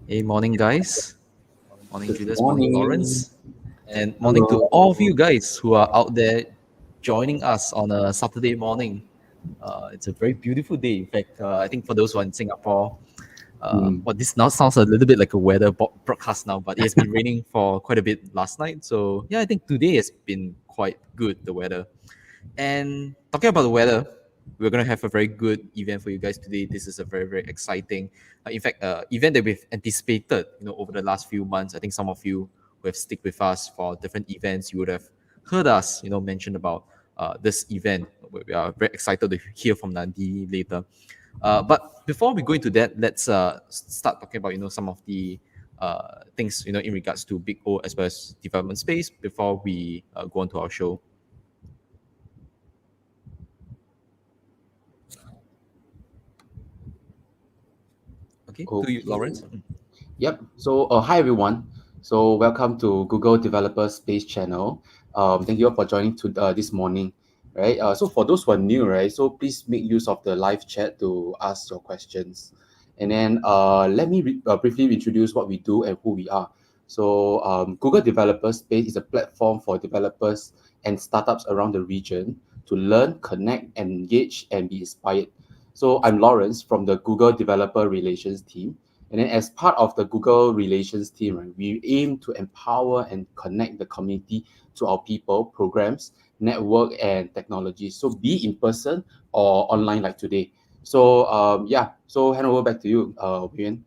Hey, morning, guys. Morning, Good Julius. Morning, morning. Lawrence. And morning to Hello. all of you guys who are out there joining us on a Saturday morning. It's a very beautiful day. In fact, I think for those who are in Singapore, Hmm. this now sounds a little bit like a weather broadcast now, but it has been raining for quite a bit last night. So, yeah, I think today has been quite good, the weather. And talking about the weather, we're going to have a very good event for you guys today. This is a very, very exciting, in fact, event that we've anticipated, over the last few months. I think some of you who have stick with us for different events, you would have heard us, mention about this event. We are very excited to hear from Nandi later. But before we go into that, let's start talking about, some of the things, in regards to Big O as well as development space before we go on to our show. Okay, to you, Okay. Lawrence. Yep. So, hi everyone. So, welcome to Google Developer Space Channel. Thank you all for joining to this morning. Right. So, for those who are new, right, so please make use of the live chat to ask your questions, and then let me briefly introduce what we do and who we are. So, Google Developer Space is a platform for developers and startups around the region to learn, connect, and engage and be inspired. So, I'm Lawrence from the Google Developer Relations team. And then, as part of the Google Relations team, right, we aim to empower and connect the community to our people, programs, network, and technology. So, be in person or online like today. So, yeah. So, hand over back to you, Nguyen.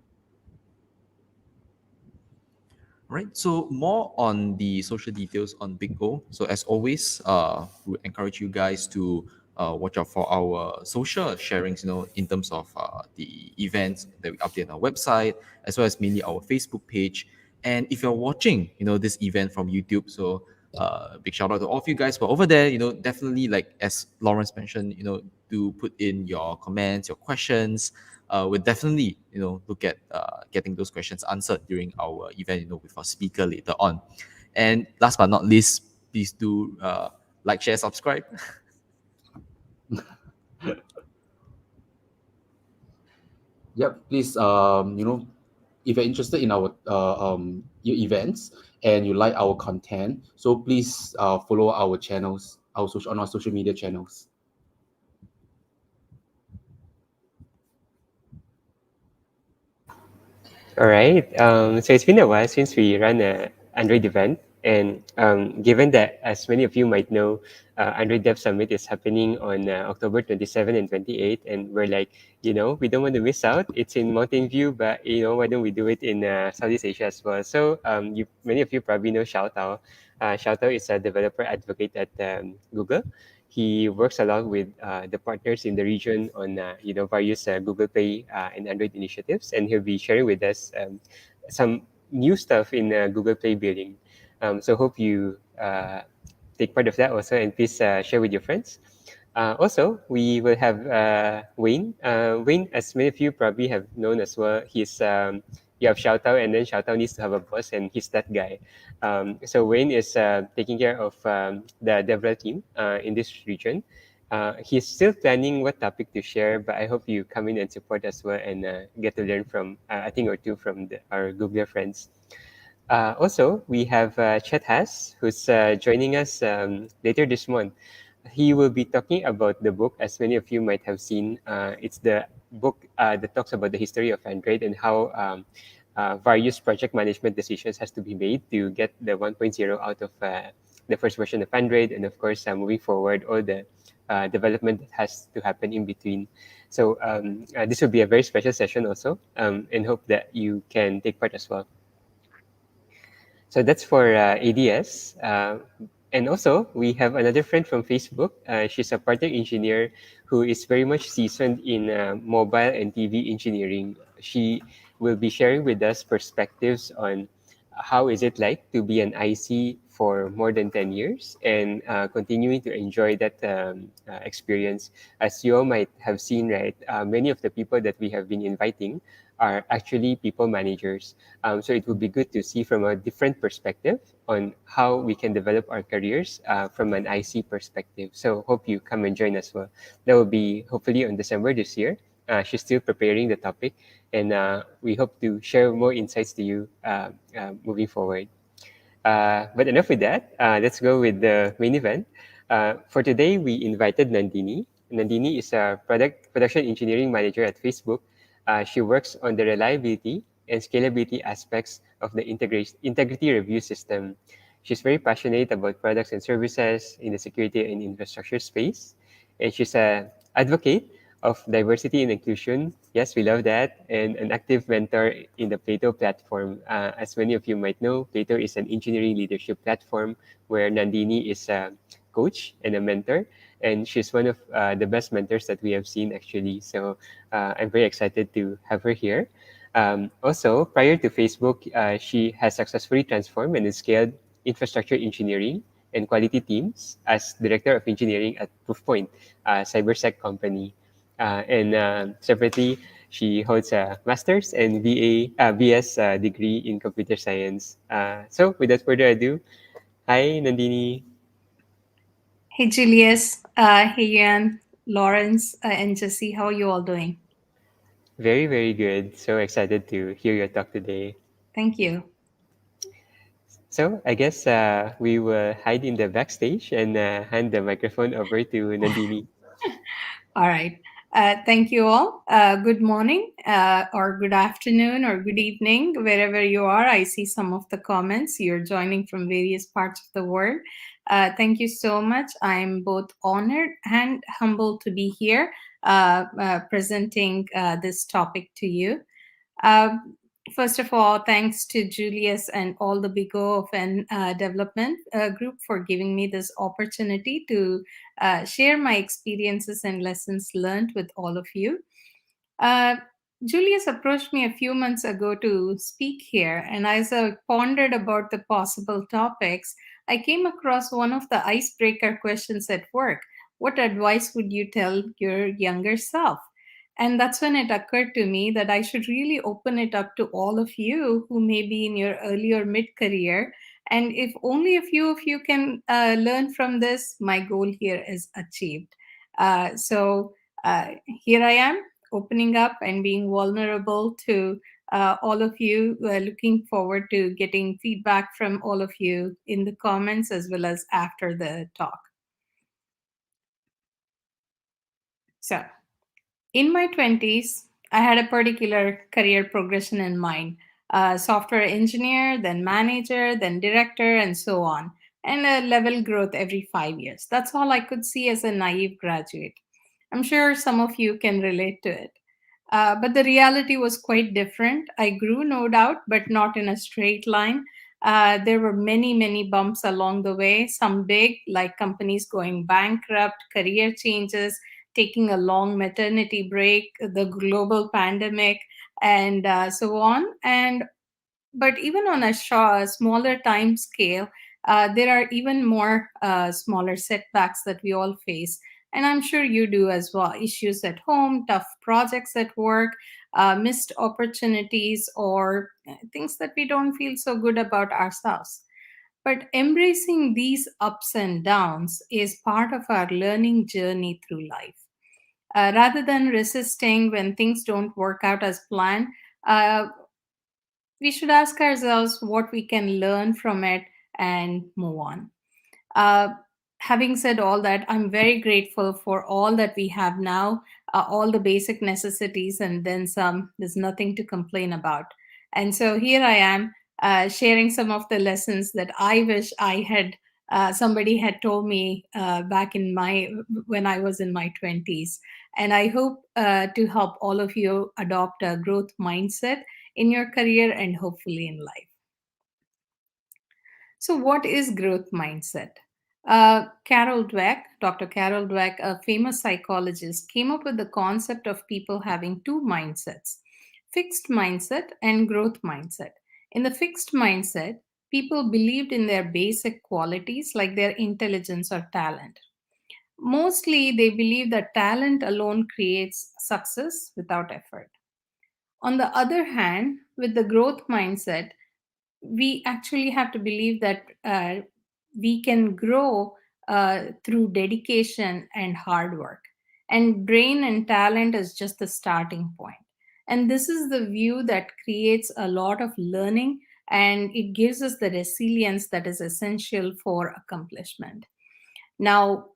Right. So more on the social details on Big O. So as always, we encourage you guys to watch out for our social sharings. In terms of the events that we update on our website, as well as mainly our Facebook page. And if you're watching, this event from YouTube, so big shout out to all of you guys who are over there. Definitely, like as Lawrence mentioned, do put in your comments, your questions. We'll definitely, look at getting those questions answered during our event, with our speaker later on. And last but not least, please do like, share, subscribe. Yep. Please, if you're interested in our events and you like our content, so please follow our channels, our social media channels. All right. So it's been a while since we ran a Android event, and given that, as many of you might know, Android Dev Summit is happening on October 27 and 28, and we're like, we don't want to miss out. It's in Mountain View, but why don't we do it in Southeast Asia as well? So many of you probably know Xiao Tao. Xiao Tao is a developer advocate at Google. He works a lot with the partners in the region on various Google Play and Android initiatives, and he'll be sharing with us some new stuff in Google Play building. So hope you take part of that also, and please share with your friends. Also, we will have Wayne. Wayne, as many of you probably have known as well, you have Shout Out, and then Shout Out needs to have a boss, and he's that guy. So Wayne is taking care of the DevRel team in this region. He's still planning what topic to share, but I hope you come in and support as well and get to learn from a thing or two from our Googler friends. Also, we have Chet Haas, who's joining us later this month. He will be talking about the book, as many of you might have seen. It's the book that talks about the history of Android and how various project management decisions has to be made to get the 1.0 out of the first version of Android, and of course, moving forward, all the development that has to happen in between. So this will be a very special session also, and hope that you can take part as well. So that's for ADS. And also, we have another friend from Facebook. She's a partner engineer who is very much seasoned in mobile and TV engineering. She will be sharing with us perspectives on how is it like to be an IC for more than 10 years and continuing to enjoy that experience. As you all might have seen, right, many of the people that we have been inviting are actually people managers. So it would be good to see from a different perspective on how we can develop our careers from an IC perspective. So hope you come and join us. Well, that will be hopefully on December this year. she's still preparing the topic, and we hope to share more insights to you moving forward. But enough with that. Let's go with the main event. For today, we invited Nandini. Nandini is a production engineering manager at Facebook. She works on the reliability and scalability aspects of the integrity review system. She's very passionate about products and services in the security and infrastructure space, and she's a advocate of diversity and inclusion. Yes, we love that. And an active mentor in the Plato platform. As many of you might know, Plato is an engineering leadership platform where Nandini is a coach and a mentor. And she's one of the best mentors that we have seen, actually. So I'm very excited to have her here. Also, prior to Facebook, she has successfully transformed and scaled infrastructure engineering and quality teams as director of engineering at Proofpoint, a cybersec company. And separately, she holds a master's and BS degree in computer science. So, without further ado, hi Nandini. Hey, Julius. Hey, Ian, Lawrence, and Jesse. How are you all doing? Very, very good. So excited to hear your talk today. Thank you. So, I guess we will hide in the backstage and hand the microphone over to Nandini. All right. Thank you all. Good morning, or good afternoon, or good evening, wherever you are. I see some of the comments. You're joining from various parts of the world. Thank you so much. I'm both honored and humbled to be here presenting this topic to you. Um, First of all, thanks to Julius and all the Big O of an development group for giving me this opportunity to share my experiences and lessons learned with all of you. Uh, Julius approached me a few months ago to speak here, and as I pondered about the possible topics, I came across one of the icebreaker questions at work. What advice would you tell your younger self? And that's when it occurred to me that I should really open it up to all of you who may be in your early or mid career. And if only a few of you can learn from this, my goal here is achieved. So here I am opening up and being vulnerable to all of you. Looking forward to getting feedback from all of you in the comments as well as after the talk. So, in my 20s, I had a particular career progression in mind: software engineer, then manager, then director, and so on, and a level growth every 5 years. That's all I could see as a naive graduate. I'm sure some of you can relate to it. But the reality was quite different. I grew, no doubt, but not in a straight line. There were many, many bumps along the way, some big, like companies going bankrupt, career changes, taking a long maternity break, the global pandemic, and so on. And but even on a smaller time scale, there are even more smaller setbacks that we all face. And I'm sure you do as well. Issues at home, tough projects at work, missed opportunities, or things that we don't feel so good about ourselves. But embracing these ups and downs is part of our learning journey through life. Rather than resisting when things don't work out as planned, uh, we should ask ourselves what we can learn from it and move on. Uh, Having said all that, I'm very grateful for all that we have now, all the basic necessities, and then some. There's nothing to complain about. And so here I am sharing some of the lessons that I wish I had. Somebody had told me back in my when I was in my 20s, and I hope to help all of you adopt a growth mindset in your career and hopefully in life. So, what is growth mindset? Carol Dweck, Dr. Carol Dweck, a famous psychologist, came up with the concept of people having two mindsets: fixed mindset and growth mindset. In the fixed mindset, people believed in their basic qualities like their intelligence or talent. Mostly, they believe that talent alone creates success without effort. On the other hand, with the growth mindset, we actually have to believe that we can grow through dedication and hard work. and brain and talent is just the starting point. And this is the view that creates a lot of learning, and it gives us the resilience that is essential for accomplishment. Now,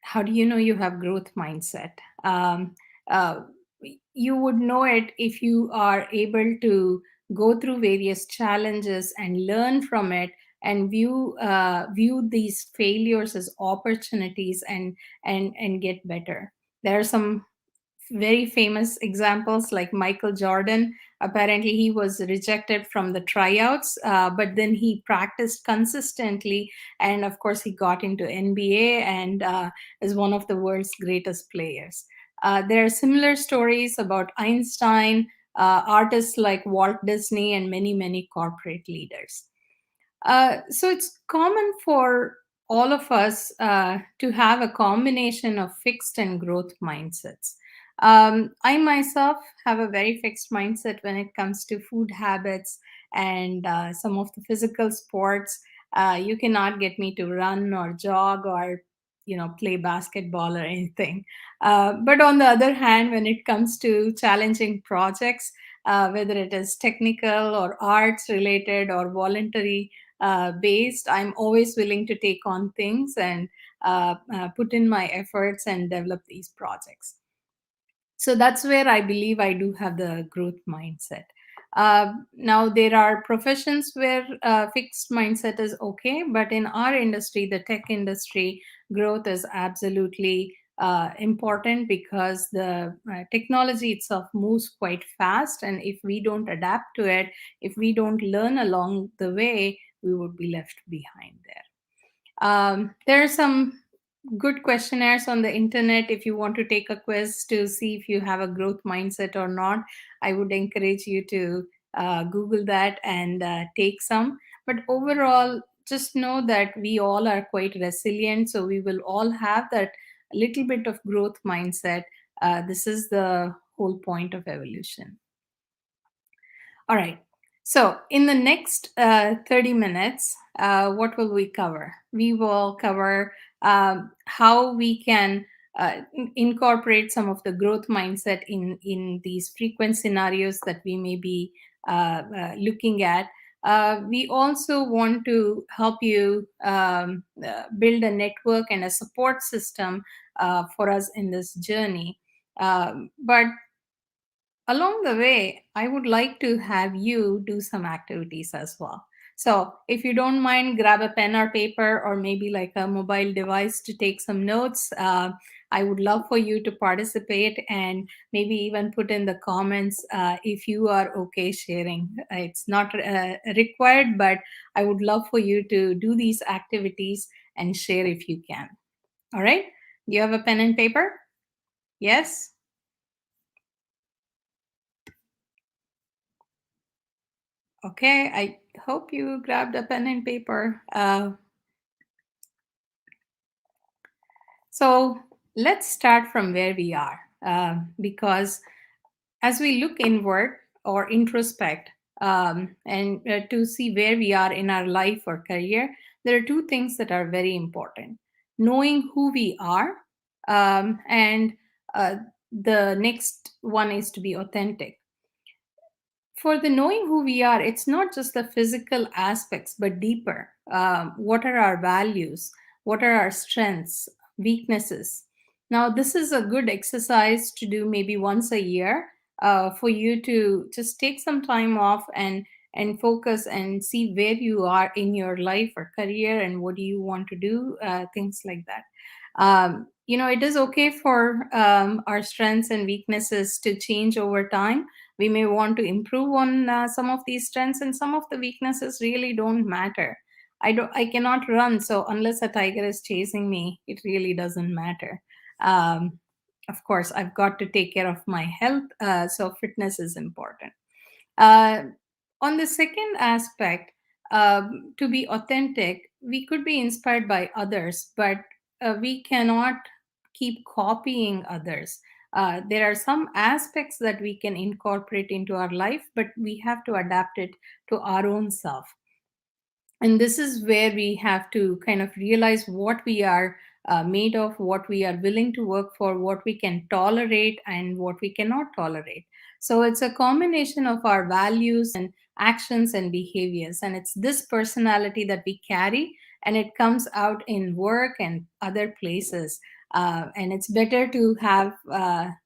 how do you know you have growth mindset? Uh, you would know it if you are able to go through various challenges and learn from it, and view these failures as opportunities, and get better. There are some very famous examples like Michael Jordan. Apparently, he was rejected from the tryouts, but then he practiced consistently, and of course, he got into NBA and is one of the world's greatest players. There are similar stories about Einstein, artists like Walt Disney, and many, many corporate leaders. So it's common for all of us to have a combination of fixed and growth mindsets. I myself have a very fixed mindset when it comes to food habits and some of the physical sports. You cannot get me to run or jog or play basketball or anything. But on the other hand, when it comes to challenging projects, whether it is technical or arts related or voluntary based, I'm always willing to take on things and put in my efforts and develop these projects. So that's where I believe I do have the growth mindset. Now, there are professions where fixed mindset is okay, but in our industry, the tech industry, growth is absolutely important, because the technology itself moves quite fast, and if we don't adapt to it, if we don't learn along the way, we would be left behind there. There are some good questionnaires on the internet. If you want to take a quiz to see if you have a growth mindset or not, I would encourage you to Google that and take some. But overall, just know that we all are quite resilient, so we will all have that little bit of growth mindset. This is the whole point of evolution. All right. So, in the next 30 minutes, what will we cover? We will cover how we can incorporate some of the growth mindset in these frequent scenarios that we may be looking at. We also want to help you build a network and a support system for us in this journey. But along the way, I would like to have you do some activities as well. So, if you don't mind, grab a pen or paper, or maybe like a mobile device to take some notes. I would love for you to participate, and maybe even put in the comments if you are okay sharing. It's not required, but I would love for you to do these activities and share if you can. All right? Do you have a pen and paper? Yes? Okay, I hope you grabbed a pen and paper. So let's start from where we are, because as we look inward or introspect, and to see where we are in our life or career, there are two things that are very important: knowing who we are, and uh, the next one is to be authentic. For the knowing who we are, it's not just the physical aspects, but deeper. What are our values? What are our strengths, weaknesses? Now, this is a good exercise to do maybe once a year, for you to just take some time off and focus and see where you are in your life or career, and what do you want to do, things like that. It is okay for our strengths and weaknesses to change over time. We may want to improve on some of these strengths, and some of the weaknesses really don't matter. I cannot run, so unless a tiger is chasing me, it really doesn't matter. Of course, I've got to take care of my health, so fitness is important. uh, on the second aspect, to be authentic, we could be inspired by others, but we cannot keep copying others. There are some aspects that we can incorporate into our life, but we have to adapt it to our own self. And this is where we have to kind of realize what we are made of, what we are willing to work for, what we can tolerate, and what we cannot tolerate. So it's a combination of our values and actions and behaviors. And it's this personality that we carry, and it comes out in work and other places. And it's better to have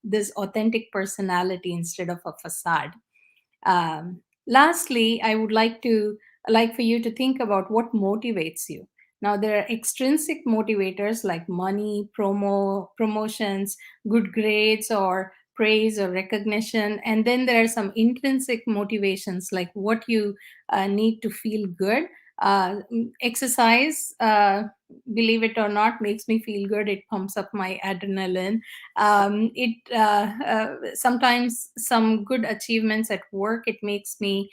this authentic personality instead of a facade. Lastly, I would like for you to think about what motivates you. Now, there are extrinsic motivators like money, promotions, good grades, or praise or recognition. And then there are some intrinsic motivations like what you need to feel good. Exercise, believe it or not, makes me feel good. It pumps up my adrenaline. It Sometimes some good achievements at work, it makes me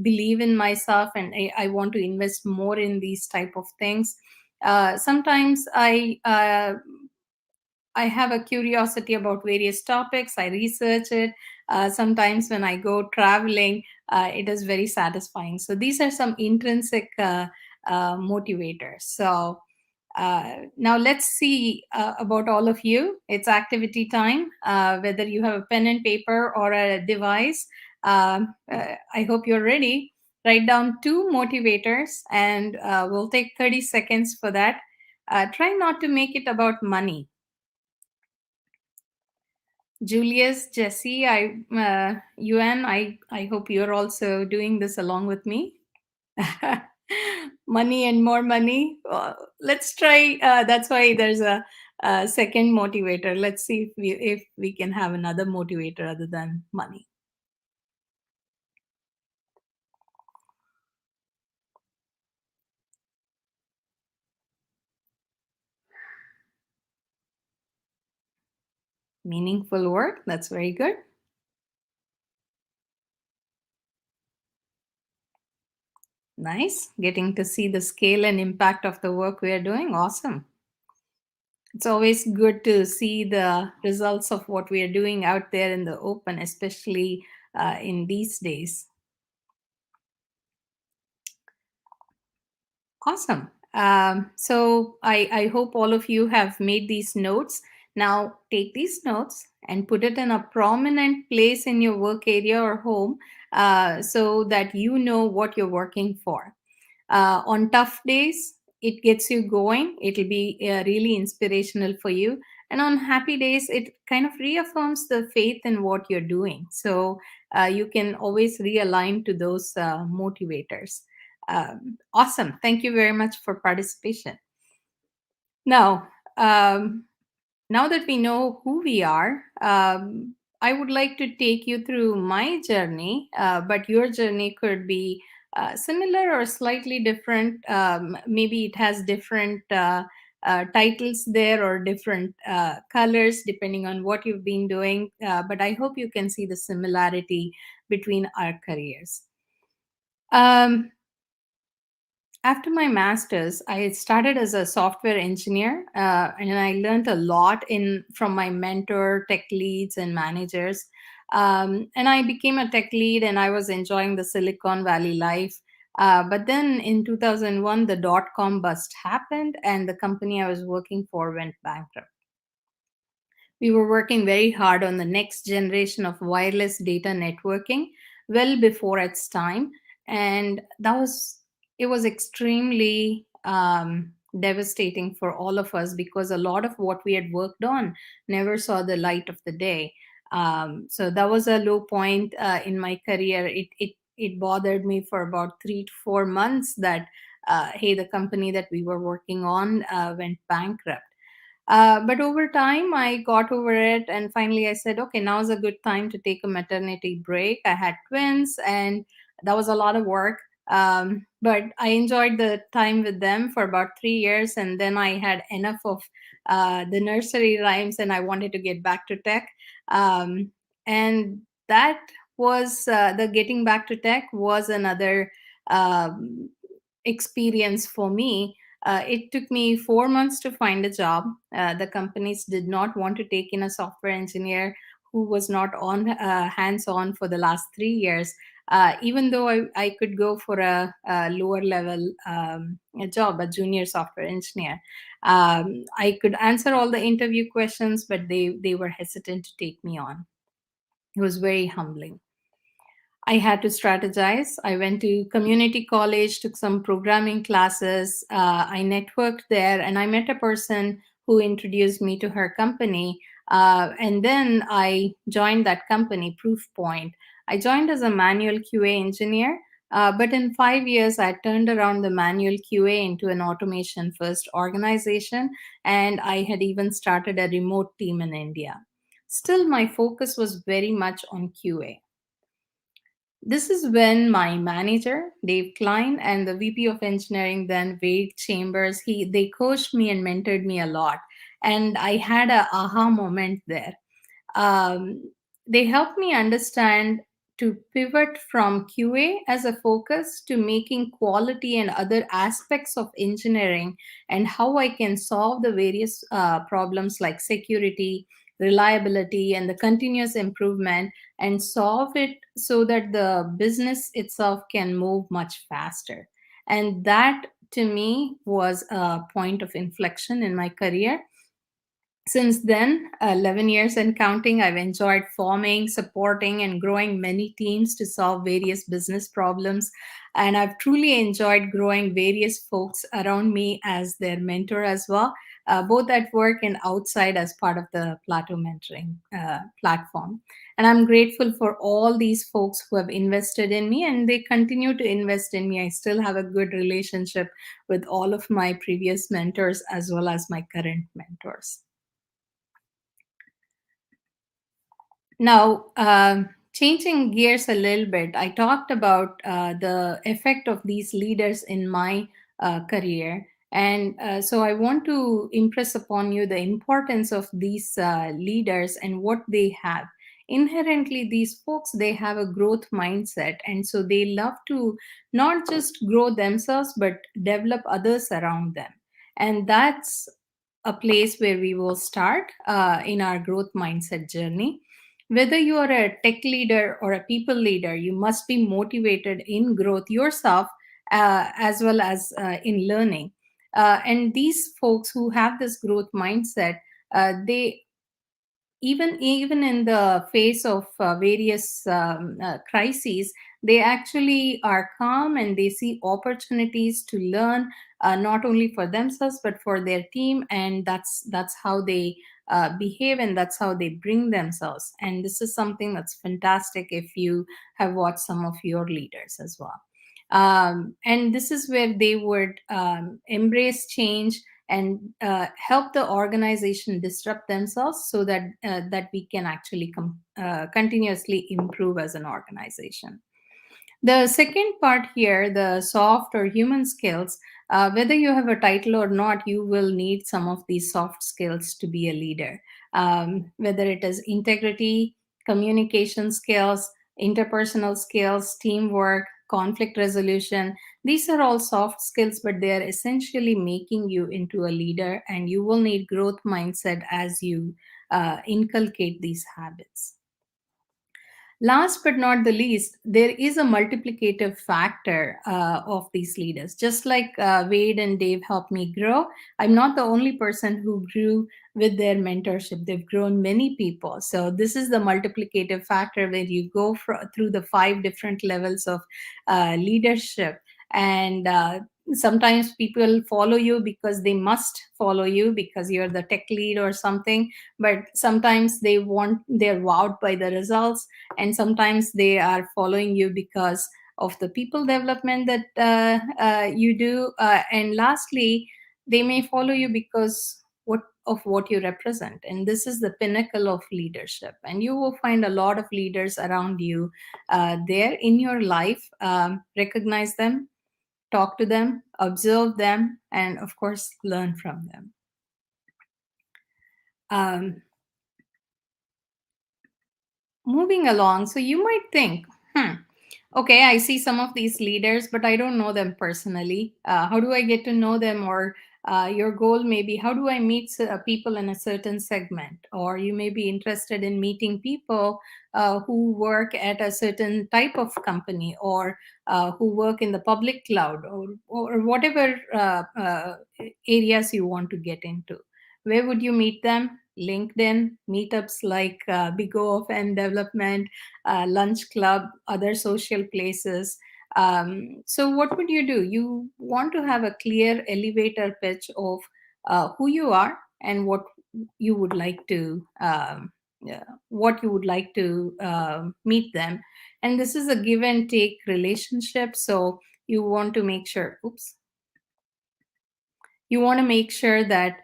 believe in myself, and I want to invest more in these type of things. Sometimes I have a curiosity about various topics. I research it. Sometimes when I go traveling, it is very satisfying. So these are some intrinsic motivators. So now let's see about all of you. It's activity time. Whether you have a pen and paper or a device, I hope you're ready. Write down two motivators, and we'll take 30 seconds for that. Try not to make it about money. Julius, Jesse, Yuan, I hope you're also doing this along with me. Money and more money. Let's try. That's why there's a second motivator. Let's see if we can have another motivator other than money. Meaningful work. That's very good. Nice. Getting to see the scale and impact of the work we are doing. Awesome. It's always good to see the results of what we are doing out there in the open, especially in these days. Awesome. So I hope all of you have made these notes. Now take these notes and put it in a prominent place in your work area or home, so that you know what you're working for. On tough days, it gets you going. It'll be really inspirational for you. And on happy days, it kind of reaffirms the faith in what you're doing. So you can always realign to those motivators. Awesome. Thank you very much for participation. Now, now that we know who we are, I would like to take you through my journey, but your journey could be similar or slightly different. Maybe it has different titles there or different colors depending on what you've been doing. But I hope you can see the similarity between our careers. After my master's, I started as a software engineer, and I learned a lot from my mentor, tech leads, and managers. And I became a tech lead, and I was enjoying the Silicon Valley life. But then in 2001, the dot-com bust happened, and the company I was working for went bankrupt. We were working very hard on the next generation of wireless data networking well before its time. And it was extremely devastating for all of us because a lot of what we had worked on never saw the light of the day. So that was a low point in my career. It bothered me for about 3 to 4 months that, hey, the company that we were working on went bankrupt. But over time, I got over it, and finally, I said, okay, now's a good time to take a maternity break. I had twins, and that was a lot of work. But I enjoyed the time with them for about 3 years, and then I had enough of the nursery rhymes, and I wanted to get back to tech. And that was the getting back to tech was another um, experience for me. It took me 4 months to find a job. The companies did not want to take in a software engineer who was not on hands on for the last 3 years. Even though I could go for a lower level a job, a junior software engineer. I could answer all the interview questions, but they were hesitant to take me on. It was very humbling. I had to strategize. I went to community college, took some programming classes. I networked there, and I met a person who introduced me to her company. And then I joined that company, Proofpoint. I joined as a manual QA engineer, but in 5 years, I turned around the manual QA into an automation first organization, and I had even started a remote team in India. Still, my focus was very much on QA. This is when my manager, Dave Klein, and the VP of engineering, then Wade Chambers, they coached me and mentored me a lot. And I had a aha moment there. um, they help me understand to pivot from QA as a focus to making quality and other aspects of engineering, and how I can solve the various problems like security, reliability, and the continuous improvement, and solve it so that the business itself can move much faster. And that to me was a point of inflection in my career. Since then, 11 years and counting, I've enjoyed forming, supporting, and growing many teams to solve various business problems. And I've truly enjoyed growing various folks around me as their mentor as well, both at work and outside as part of the Plateau Mentoring platform. And I'm grateful for all these folks who have invested in me, and they continue to invest in me. I still have a good relationship with all of my previous mentors as well as my current mentors. Now, changing gears a little bit, I talked about the effect of these leaders in my career. And so I want to impress upon you the importance of these leaders and what they have. Inherently, these folks, they have a growth mindset. And so they love to not just grow themselves, but develop others around them. And that's a place where we will start in our growth mindset journey. Whether you are a tech leader or a people leader, you must be motivated in growth yourself, as well as in learning. And these folks who have this growth mindset, they even in the face of various crises, they actually are calm and they see opportunities to learn, not only for themselves but for their team, and that's how they behave, and that's how they bring themselves. And this is something that's fantastic if you have watched some of your leaders as well. And this is where they would embrace change and help the organization disrupt themselves so that that we can actually continuously improve as an organization. The second part here, the soft or human skills, whether you have a title or not, you will need some of these soft skills to be a leader. Whether it is integrity, communication skills, interpersonal skills, teamwork, conflict resolution, these are all soft skills, but they are essentially making you into a leader, and you will need growth mindset as you inculcate these habits. Last but not the least, there is a multiplicative factor of these leaders. Just like Wade and Dave helped me grow, I'm not the only person who grew with their mentorship. They've grown many people. So this is the multiplicative factor where you go through the 5 different levels of leadership. And sometimes people follow you because they must follow you because you're the tech lead or something, but sometimes they're wowed by the results, and sometimes they are following you because of the people development that you do, and lastly, they may follow you because what you represent. And this is the pinnacle of leadership, and you will find a lot of leaders around you there in your life. Recognize them, talk to them, observe them, and of course learn from them. um, Moving along, so you might think, Okay, I see some of these leaders, but I don't know them personally. How do I get to know them? Or your goal may be, how do I meet people in a certain segment? Or you may be interested in meeting people who work at a certain type of company, or who work in the public cloud, or whatever areas you want to get into. Where would you meet them? LinkedIn, meetups like Big O of N Development, lunch club, other social places. So, what would you do? You want to have a clear elevator pitch of who you are and you would like to. Yeah, what you would like to meet them, and this is a give and take relationship. So you want to make sure. Oops, you want to make sure that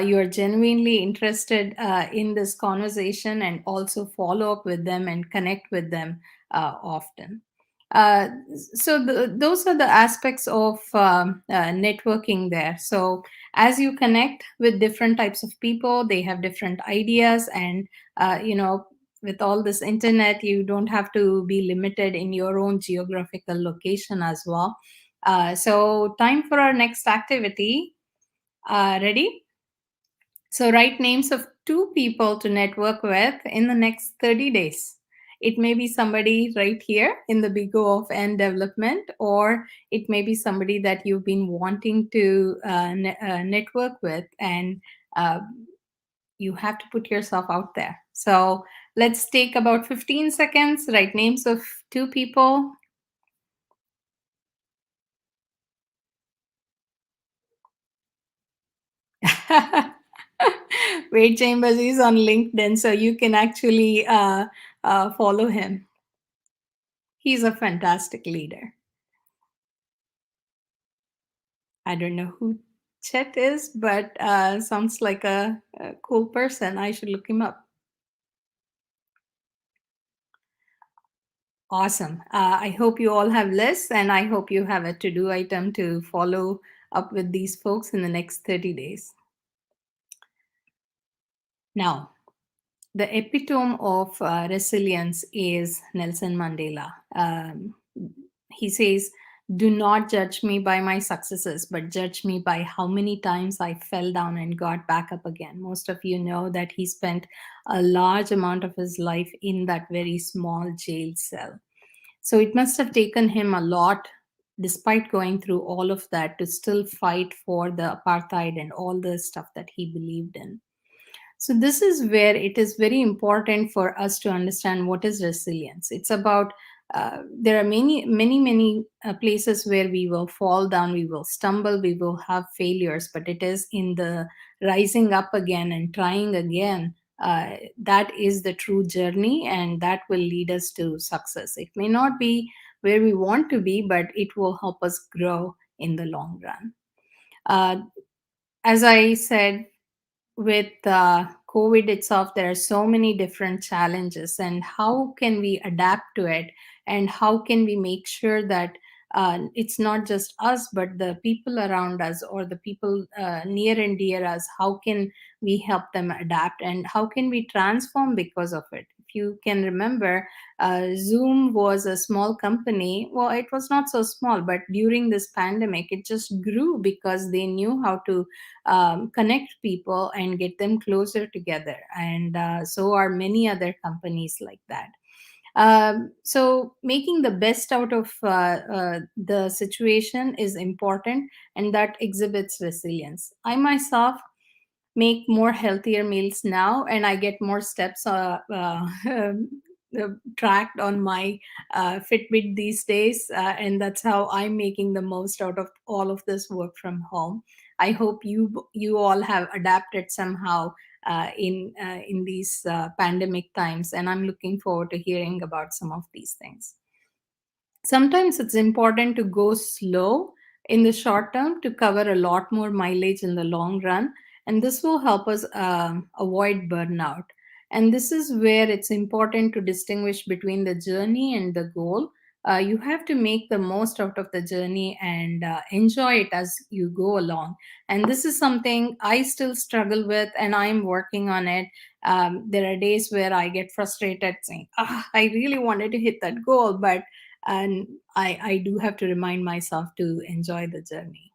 you are genuinely interested in this conversation, and also follow up with them and connect with them often. Uh, those are the aspects of networking there. So as you connect with different types of people, they have different ideas, and with all this internet, you don't have to be limited in your own geographical location as well. So time for our next activity. Ready? So, write names of two people to network with in the next 30 days. It may be somebody right here in the Big O of N development, or it may be somebody that you've been wanting to network with, and uh, you have to put yourself out there. So, let's take about 15 seconds, write names of two people. Wade Chambers is on LinkedIn, so you can actually follow him. He's a fantastic leader. I don't know who Chet is, but sounds like a cool person. I should look him up. Awesome. I hope you all have lists, and I hope you have a to do item to follow up with these folks in the next 30 days. Now, the epitome of resilience is Nelson Mandela. He says, "Do not judge me by my successes, but judge me by how many times I fell down and got back up again." Most of you know that he spent a large amount of his life in that very small jail cell. So it must have taken him a lot, despite going through all of that, to still fight for the apartheid and all the stuff that he believed in. So, this is where it is very important for us to understand what is resilience. It's about there are many places where we will fall down, we will stumble, we will have failures, but it is in the rising up again and trying again. That is the true journey, and that will lead us to success. It may not be where we want to be, but it will help us grow in the long run. Uh, as I said, with COVID itself, there are so many different challenges, and how can we adapt to it? And how can we make sure that it's not just us, but the people around us, or the people near and dear us? How can we help them adapt? And how can we transform because of it? If you can remember, Zoom was a small company. Well, it was not so small, but during this pandemic, it just grew because they knew how to connect people and get them closer together. And so are many other companies like that. So making the best out of the situation is important, and that exhibits resilience. I myself make more healthier meals now, and I get more steps tracked on my Fitbit these days, and that's how I'm making the most out of all of this work from home. I hope you all have adapted somehow in these pandemic times, and I'm looking forward to hearing about some of these things. Sometimes it's important to go slow in the short term to cover a lot more mileage in the long run, and this will help us avoid burnout. And this is where it's important to distinguish between the journey and the goal. You have to make the most out of the journey and enjoy it as you go along. And this is something I still struggle with, and I'm working on it. There are days where I get frustrated saying, I really wanted to hit that goal, but And I do have to remind myself to enjoy the journey.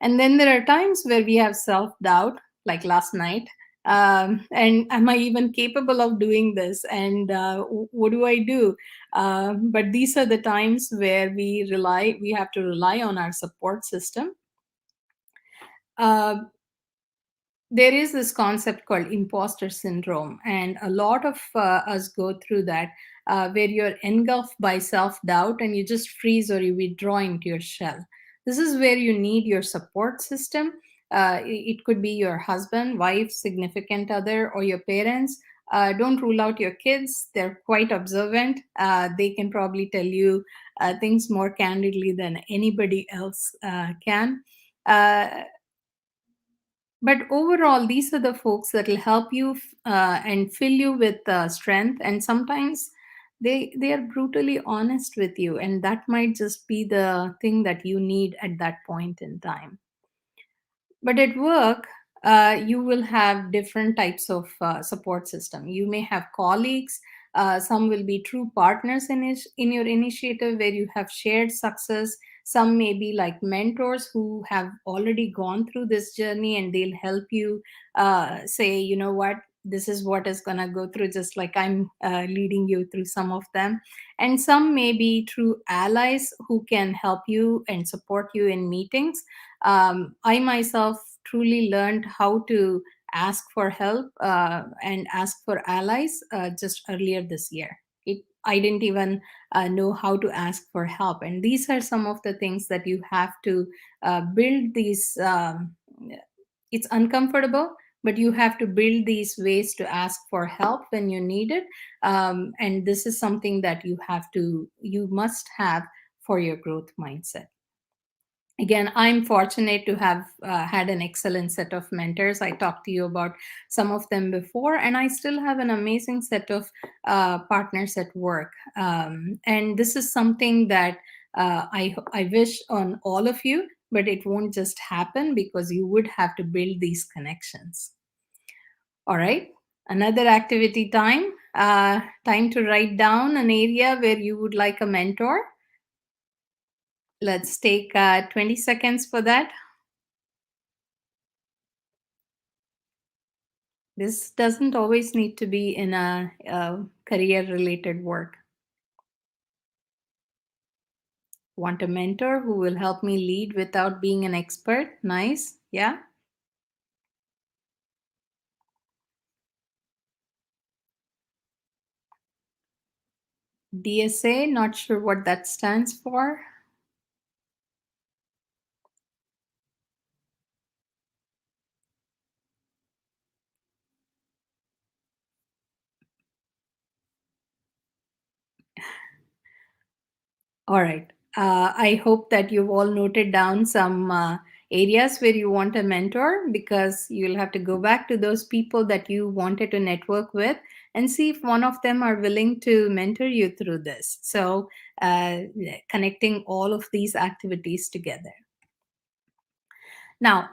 And then there are times where we have self doubt, like last night. And am I even capable of doing this? And what do I do? But these are the times where we have to rely on our support system. Uh, there is this concept called imposter syndrome, and a lot of us go through that, where you're engulfed by self-doubt and you just freeze or you withdraw into your shell. This is where you need your support system. It could be your husband, wife, significant other, or your parents. Don't rule out your kids. They're quite observant. They can probably tell you things more candidly than anybody else can. Uh, but overall, these are the folks that will help you and fill you with strength. And sometimes they are brutally honest with you, and that might just be the thing that you need at that point in time. But at work, you will have different types of support system. You may have colleagues. Some will be true partners in your initiative where you have shared success. Some may be like mentors who have already gone through this journey, and they'll help you say, you know what, this is what is going to go through, just like I'm leading you through some of them. And some may be true allies who can help you and support you in meetings. I myself truly learned how to ask for help and ask for allies just earlier this year. I didn't even know how to ask for help. And these are some of the things that you have to build these. It's uncomfortable, but you have to build these ways to ask for help when you need it. And this is something that you must have for your growth mindset. Again, I'm fortunate to have had an excellent set of mentors. I talked to you about some of them before, and I still have an amazing set of partners at work. And this is something that I wish on all of you, but it won't just happen because you would have to build these connections. All right, another activity time. Time to write down an area where you would like a mentor. Let's take 20 seconds for that. This doesn't always need to be in a career related work. Want a mentor who will help me lead without being an expert? Nice. Yeah. DSA, not sure what that stands for. All right. I hope that you've all noted down some areas where you want a mentor, because you'll have to go back to those people that you wanted to network with and see if one of them are willing to mentor you through this. So, connecting all of these activities together. Now,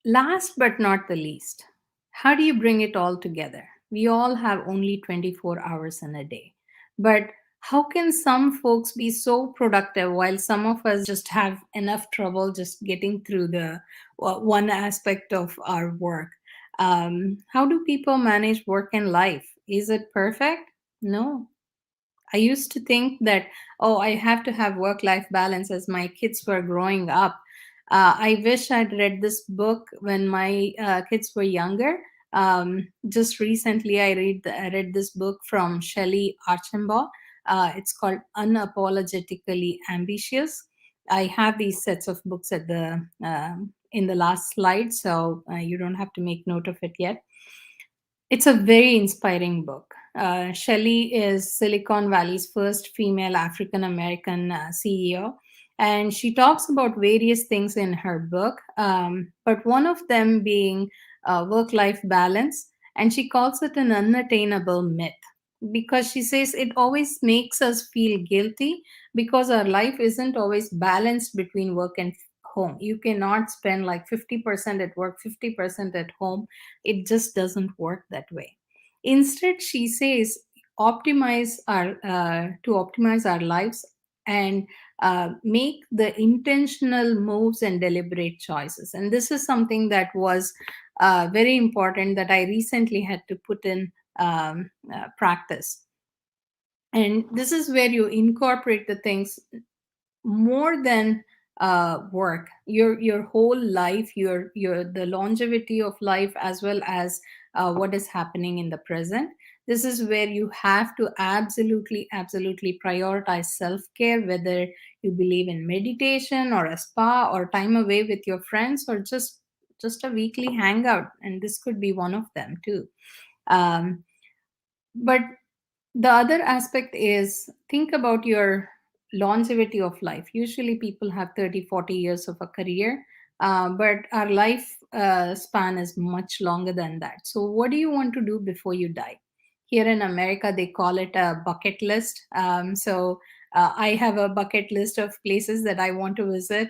last but not the least, how do you bring it all together? We all have only 24 hours in a day. But how can some folks be so productive while some of us just have enough trouble just getting through the one aspect of our work? How do people manage work and life? Is it perfect? No. I used to think that, oh, I have to have work life balance as my kids were growing up. I wish I'd read this book when my kids were younger. Just recently, I read this book from Shelley Archambault. It's called Unapologetically Ambitious. I have these sets of books at the in the last slide, so you don't have to make note of it yet. It's a very inspiring book. Shelley is Silicon Valley's first female African American CEO, and she talks about various things in her book, but one of them being work life balance, and she calls it an unattainable myth because she says it always makes us feel guilty because our life isn't always balanced between work and home. You cannot spend like 50% at work, 50% at home. It just doesn't work that way. Instead, she says optimize our lives and make the intentional moves and deliberate choices. And this is something that was very important that I recently had to put in practice. And this is where you incorporate the things more than work, your whole life, your the longevity of life, as well as what is happening in the present. This is where you have to absolutely prioritize self-care, whether you believe in meditation or a spa or time away with your friends, or just a weekly hangout, and this could be one of them too. But the other aspect is, think about your longevity of life. Usually people have 30, 40 years of a career, but our life span is much longer than that. So what do you want to do before you die? Here in America, they call it a bucket list. I have a bucket list of places that I want to visit.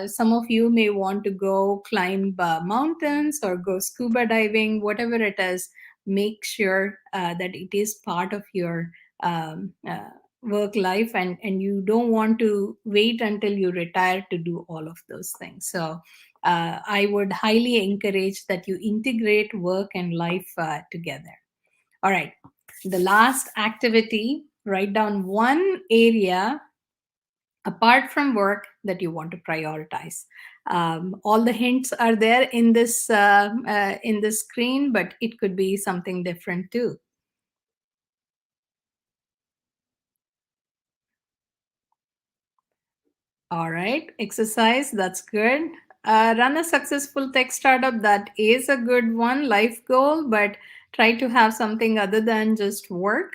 Some of you may want to go climb mountains or go scuba diving, whatever it is. Make sure that it is part of your um, uh, work life, and you don't want to wait until you retire to do all of those things. So I would highly encourage that you integrate work and life together. All right, the last activity, write down one area apart from work that you want to prioritize. All the hints are there in this screen, but it could be something different too. All right, exercise, that's good. Run a successful tech startup, that is a good one, life goal, but try to have something other than just work.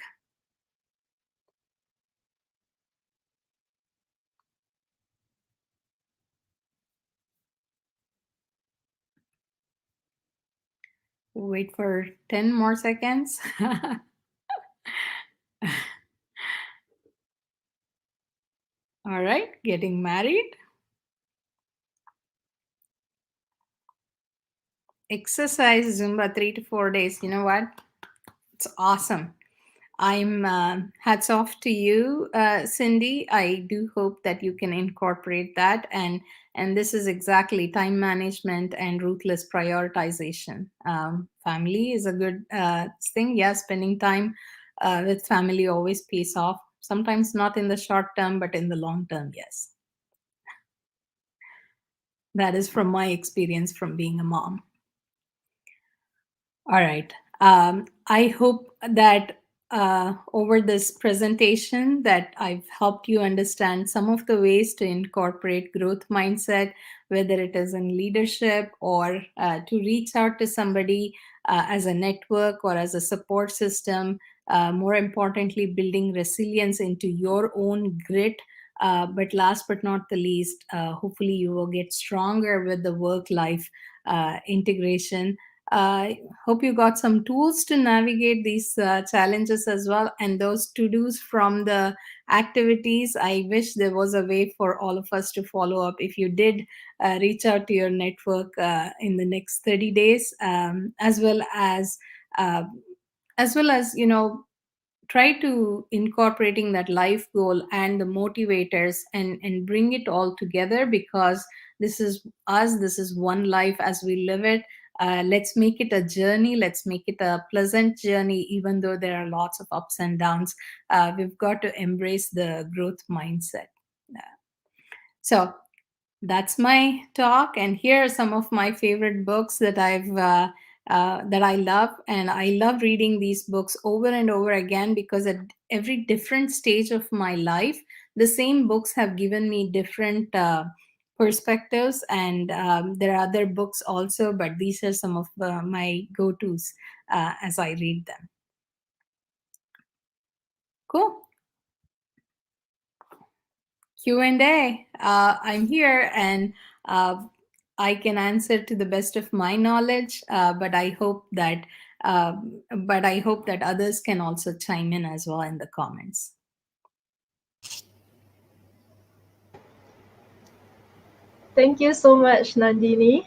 Wait for 10 more seconds. All right, getting married. Exercise, Zumba 3 to 4 days. You know what? It's awesome. I'm hats off to you, Cindy. I do hope that you can incorporate that, and this is exactly time management and ruthless prioritization. Family is a good thing. Yeah, spending time with family always pays off. Sometimes not in the short term, but in the long term, yes. That is from my experience from being a mom. All right. I hope that over this presentation that I've helped you understand some of the ways to incorporate growth mindset, whether it is in leadership or to reach out to somebody as a network or as a support system. More importantly, building resilience into your own grit. But last but not the least, hopefully you will get stronger with the work-life integration. Hope you got some tools to navigate these challenges as well. And those to dos from the activities, I wish there was a way for all of us to follow up. If you did reach out to your network in the next 30 days, uh, you know, try to incorporating that life goal and the motivators and bring it all together, because this is us, this is one life as we live it. Let's make it a journey, let's make it a pleasant journey, even though there are lots of ups and downs. We've got to embrace the growth mindset. So that's my talk, and here are some of my favorite books that that I love. And I love reading these books over and over again, because at every different stage of my life, the same books have given me different perspectives. And there are other books also, but these are some of my go-to's as I read them. Cool. Q&A. I'm here, and I can answer to the best of my knowledge, but I hope that others can also chime in as well in the comments. Thank you so much, Nandini.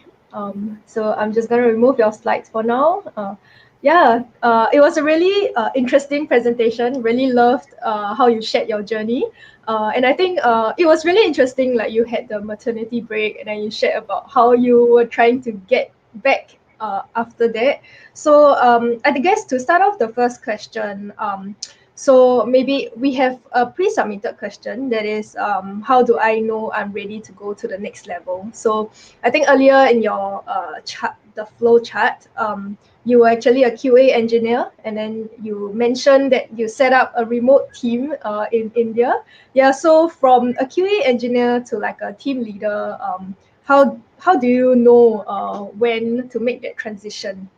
So I'm just going to remove your slides for now. Yeah, it was a really interesting presentation. Really loved how you shared your journey. And I think it was really interesting, like you had the maternity break and then you shared about how you were trying to get back after that. So I guess to start off the first question, so maybe we have a pre-submitted question that is, how do I know I'm ready to go to the next level? So I think earlier in your chart, the flow chart, you were actually a QA engineer, and then you mentioned that you set up a remote team in India. Yeah, so from a QA engineer to like a team leader, how do you know when to make that transition?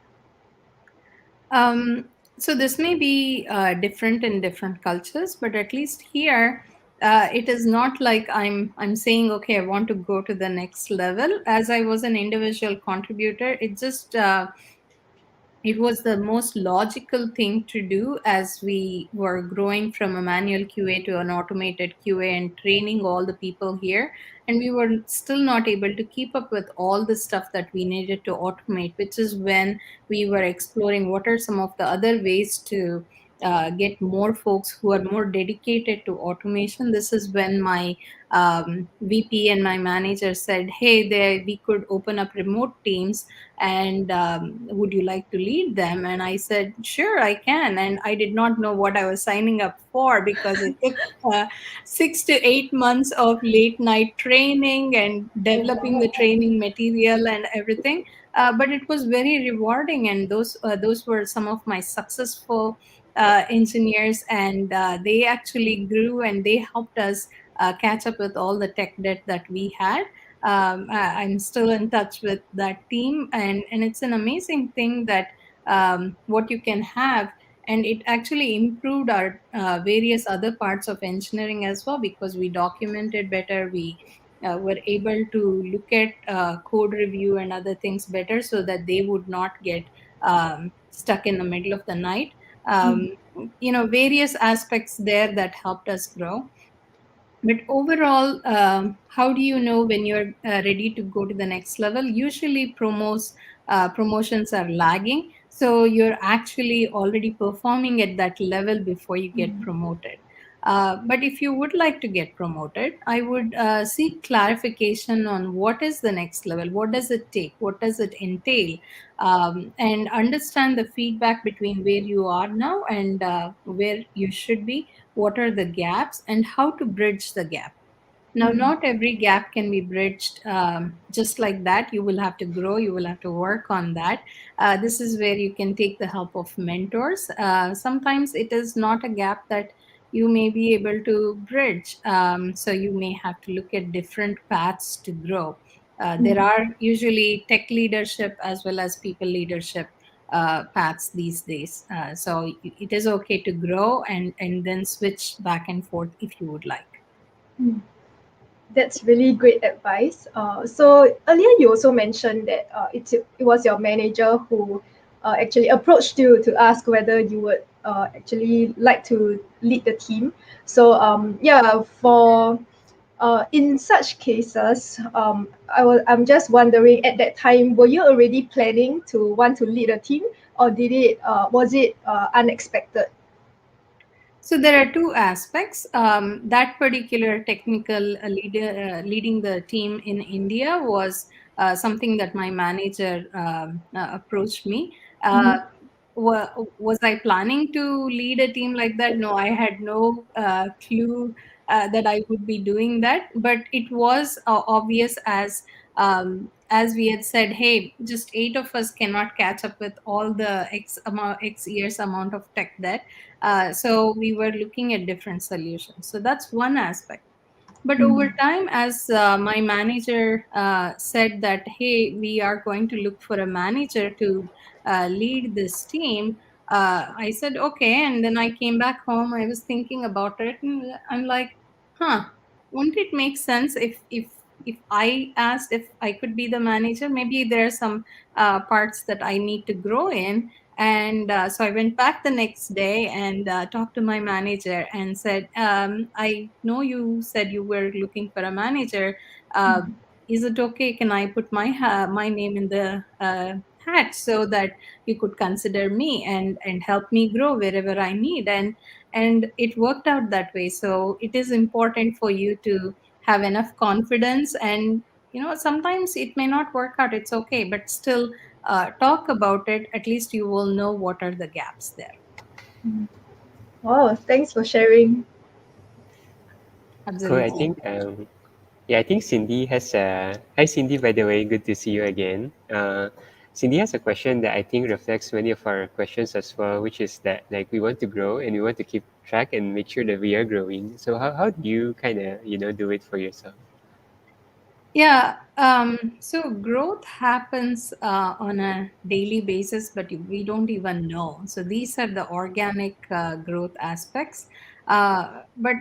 Um, so this may be different in different cultures, but at least here, it is not like I'm saying, okay, I want to go to the next level. As I was an individual contributor, it was the most logical thing to do as we were growing from a manual QA to an automated QA and training all the people here. And we were still not able to keep up with all the stuff that we needed to automate, which is when we were exploring what are some of the other ways to get more folks who are more dedicated to automation. This is when my VP and my manager said, hey, there we could open up remote teams, and would you like to lead them? And I said, sure, I can. And I did not know what I was signing up for, because it took 6 to 8 months of late night training and developing the training material and everything. But it was very rewarding, and those were some of my successful engineers, and they actually grew and they helped us catch up with all the tech debt that we had. I'm still in touch with that team, and it's an amazing thing that what you can have. And it actually improved our various other parts of engineering as well, because we documented better. We were able to look at code review and other things better, so that they would not get stuck in the middle of the night. um, Various aspects there that helped us grow. But overall, how do you know when you're ready to go to the next level? Usually, promotions are lagging, so you're actually already performing at that level before you get promoted. But if you would like to get promoted, I would seek clarification on what is the next level, what does it take, what does it entail, and understand the feedback between where you are now and where you should be. What are the gaps and how to bridge the gap. Now, not every gap can be bridged just like that. You will have to grow, you will have to work on that. This is where you can take the help of mentors. Sometimes it is not a gap that you may be able to bridge. So you may have to look at different paths to grow. There are usually tech leadership as well as people leadership paths these days. So it is okay to grow and then switch back and forth if you would like. That's really great advice. So earlier you also mentioned that it was your manager who actually approached you to ask whether you would actually like to lead the team. So yeah, for in such cases, I'm just wondering, at that time, were you already planning to want to lead a team, or did it was it unexpected? So there are two aspects. That particular technical leader leading the team in India was something that my manager approached me. Uh, was I planning to lead a team like that? No, I had no clue that I would be doing that. But it was obvious, as we had said, hey, just 8 of us cannot catch up with all the X years amount of tech debt. So we were looking at different solutions. So that's one aspect. But over time, as my manager said that, hey, we are going to look for a manager to lead this team, I said, okay. And then I came back home. I was thinking about it, and I'm like, huh, wouldn't it make sense if I asked if I could be the manager? Maybe there are some parts that I need to grow in. And so I went back the next day and talked to my manager and said, I know you said you were looking for a manager. Uh, is it okay? Can I put my name in the hat so that you could consider me and help me grow wherever I need. And it worked out that way. So it is important for you to have enough confidence. And sometimes it may not work out, it's okay, but still talk about it. At least you will know what are the gaps there. Wow, thanks for sharing. Cool. I Absolutely. think yeah, I think Cindy has hi Cindy, by the way, good to see you again. Cindy has a question that I think reflects many of our questions as well, which is that like we want to grow and we want to keep track and make sure that we are growing. So how do you kind of do it for yourself? Yeah, so growth happens on a daily basis, but we don't even know. So these are the organic growth aspects. But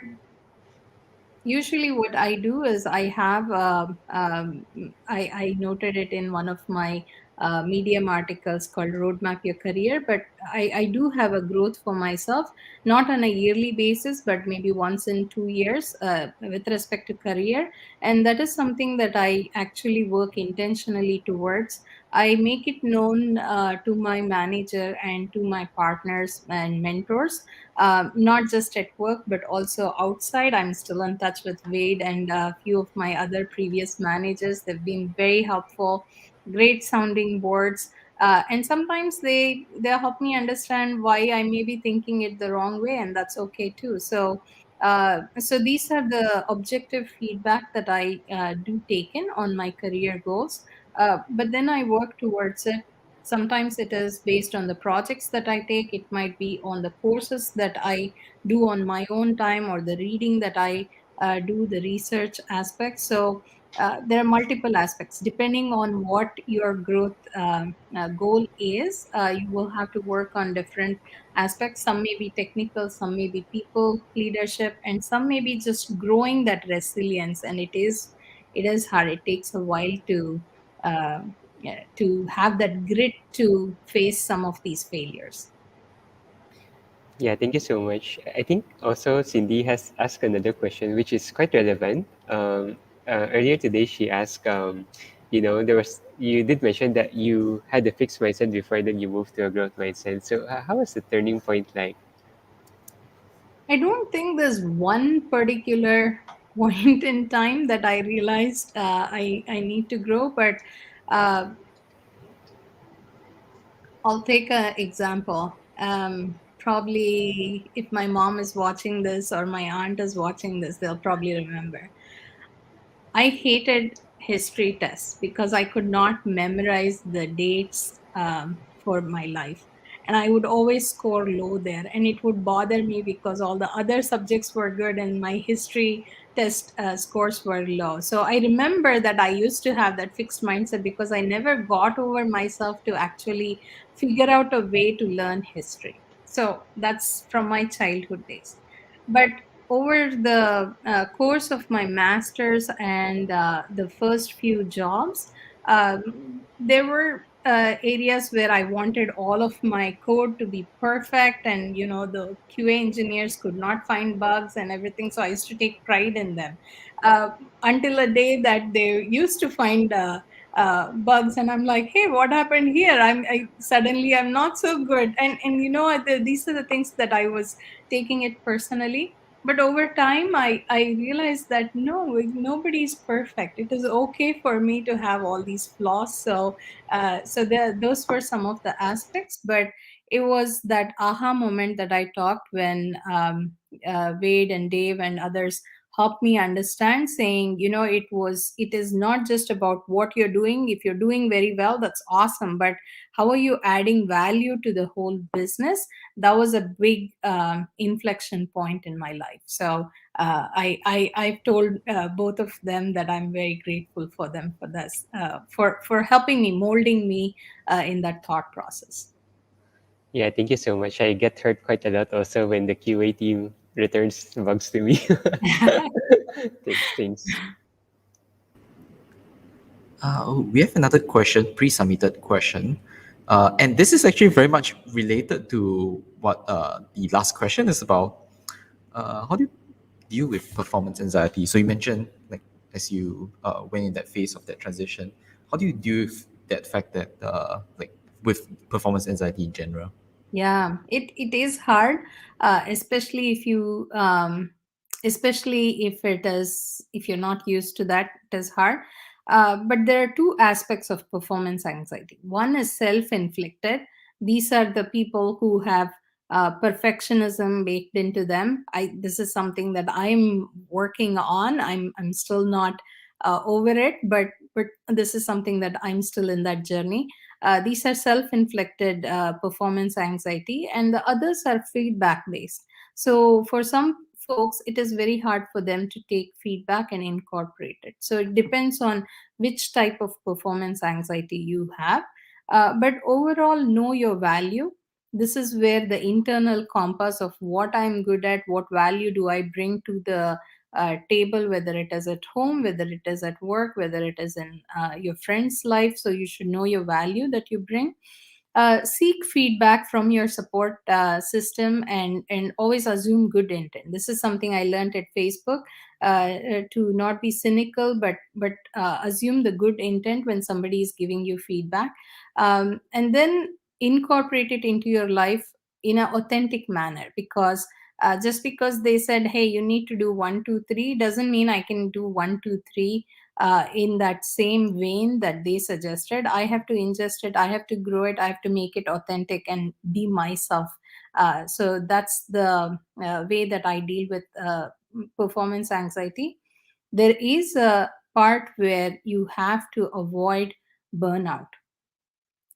usually what I do is I have I noted it in one of my medium articles called Roadmap Your Career. But I do have a growth for myself, not on a yearly basis, but maybe once in 2 years, with respect to career. And that is something that I actually work intentionally towards. I make it known to my manager and to my partners and mentors, not just at work but also outside. I'm still in touch with Wade and a few of my other previous managers. They've been very helpful, great sounding boards. And sometimes they help me understand why I may be thinking it the wrong way, and that's okay too. So these are the objective feedback that I do take in on my career goals. But then I work towards it. Sometimes it is based on the projects that I take. It might be on the courses that I do on my own time, or the reading that I do, the research aspects. So there are multiple aspects. Depending on what your growth goal is, you will have to work on different aspects. Some may be technical, some may be people, leadership, and some may be just growing that resilience. And it is hard. It takes a while uh, yeah, to have that grit to face some of these failures. Yeah, thank you so much. I think also Cindy has asked another question, which is quite relevant. Earlier today, she asked, there was you did mention that you had a fixed mindset before, then you moved to a growth mindset. So how was the turning point like? I don't think there's one particular point in time that I realized I need to grow, but uh, I'll take an example. Probably if my mom is watching this or my aunt is watching this, they'll probably remember. I hated history tests because I could not memorize the dates for my life. And I would always score low there. And it would bother me because all the other subjects were good and my history test scores were low. So I remember that I used to have that fixed mindset because I never got over myself to actually figure out a way to learn history. So that's from my childhood days. But over the course of my master's and the first few jobs, there were areas where I wanted all of my code to be perfect, and the QA engineers could not find bugs and everything. So I used to take pride in them, uh, until a day that they used to find bugs, and I'm like, hey, what happened here? Suddenly I'm not so good, and these are the things that I was taking it personally. But over time I realized that no, nobody's perfect. It is okay for me to have all these flaws. Those were some of the aspects. But it was that aha moment that I talked when Wade and Dave and others helped me understand, saying, it is not just about what you're doing. If you're doing very well, that's awesome, but how are you adding value to the whole business? That was a big inflection point in my life. So I've told both of them that I'm very grateful for them for this, for helping me, molding me in that thought process. Yeah, thank you so much. I get hurt quite a lot also when the QA team returns bugs to me. Thanks. We have another question, pre-submitted question. And this is actually very much related to what the last question is about. How do you deal with performance anxiety? So you mentioned, like, as you went in that phase of that transition, how do you deal with that fact that like with performance anxiety in general? Yeah, it is hard, especially if you especially if it is if you're not used to that, it is hard. But there are two aspects of performance anxiety. One is self-inflicted. These are the people who have perfectionism baked into them. I This is something that I'm working on. I'm still not over it, but this is something that I'm still in that journey. These are self inflicted performance anxiety, and the others are feedback based. So, for some folks, it is very hard for them to take feedback and incorporate it. So, it depends on which type of performance anxiety you have. But overall, know your value. This is where the internal compass of what I'm good at, what value do I bring to the table, whether it is at home, whether it is at work, whether it is in your friend's life. So you should know your value that you bring. Seek feedback from your support system, and always assume good intent. This is something I learned at Facebook, to not be cynical, but assume the good intent when somebody is giving you feedback, and then incorporate it into your life in an authentic manner. Because just because they said, hey, you need to do 1 2 3, doesn't mean I can do 1 2 3 in that same vein that they suggested. I have to ingest it, I have to grow it, I have to make it authentic and be myself. So that's the way that I deal with performance anxiety. There is a part where you have to avoid burnout.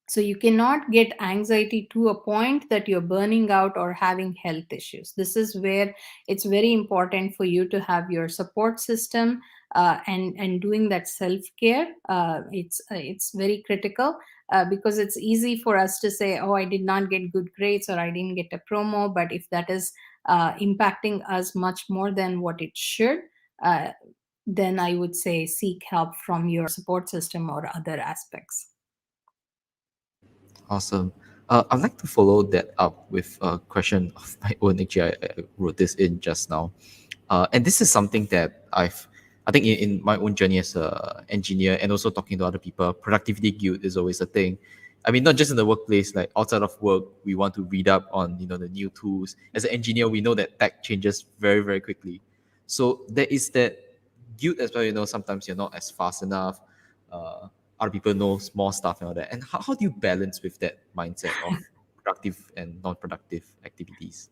So you cannot get anxiety to a point that you're burning out or having health issues. This is where it's very important for you to have your support system, and doing that self care. It's very critical, because it's easy for us to say, oh, I did not get good grades, or I didn't get a promo. But if that is impacting us much more than what it should, uh, then I would say seek help from your support system or other aspects. Awesome. I'd like to follow that up with a question of my own. Actually, I wrote this in just now. And this is something that I think in my own journey as a engineer and also talking to other people, productivity guilt is always a thing. I mean, not just in the workplace, like outside of work, we want to read up on, the new tools. As an engineer, we know that tech changes very, very quickly. So there is that guilt as well, sometimes you're not as fast enough. Uh, Other people know more stuff and all that. And how do you balance with that mindset of productive and non-productive activities?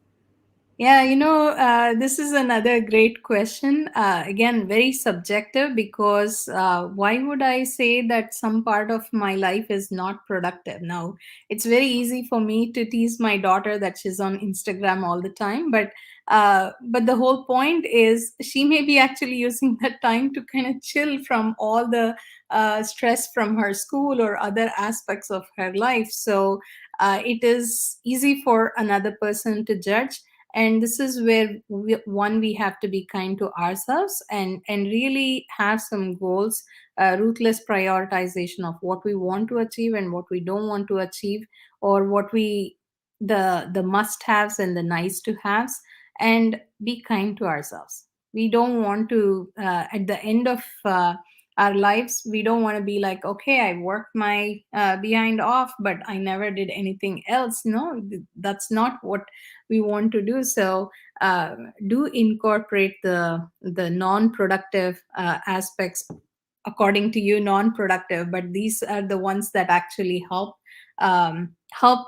Yeah, this is another great question. Again, very subjective, because why would I say that some part of my life is not productive? Now, it's very easy for me to tease my daughter that she's on Instagram all the time, but the whole point is she may be actually using that time to kind of chill from all the stress from her school or other aspects of her life. So it is easy for another person to judge, and this is where we have to be kind to ourselves, and really have some goals, ruthless prioritization of what we want to achieve and what we don't want to achieve, or what we the must haves and the nice to haves, and be kind to ourselves. We don't want to, at the end of our lives, we don't want to be like, okay, I worked my behind off, but I never did anything else. No, that's not what we want to do. So do incorporate the non-productive aspects, according to you non-productive, but these are the ones that actually help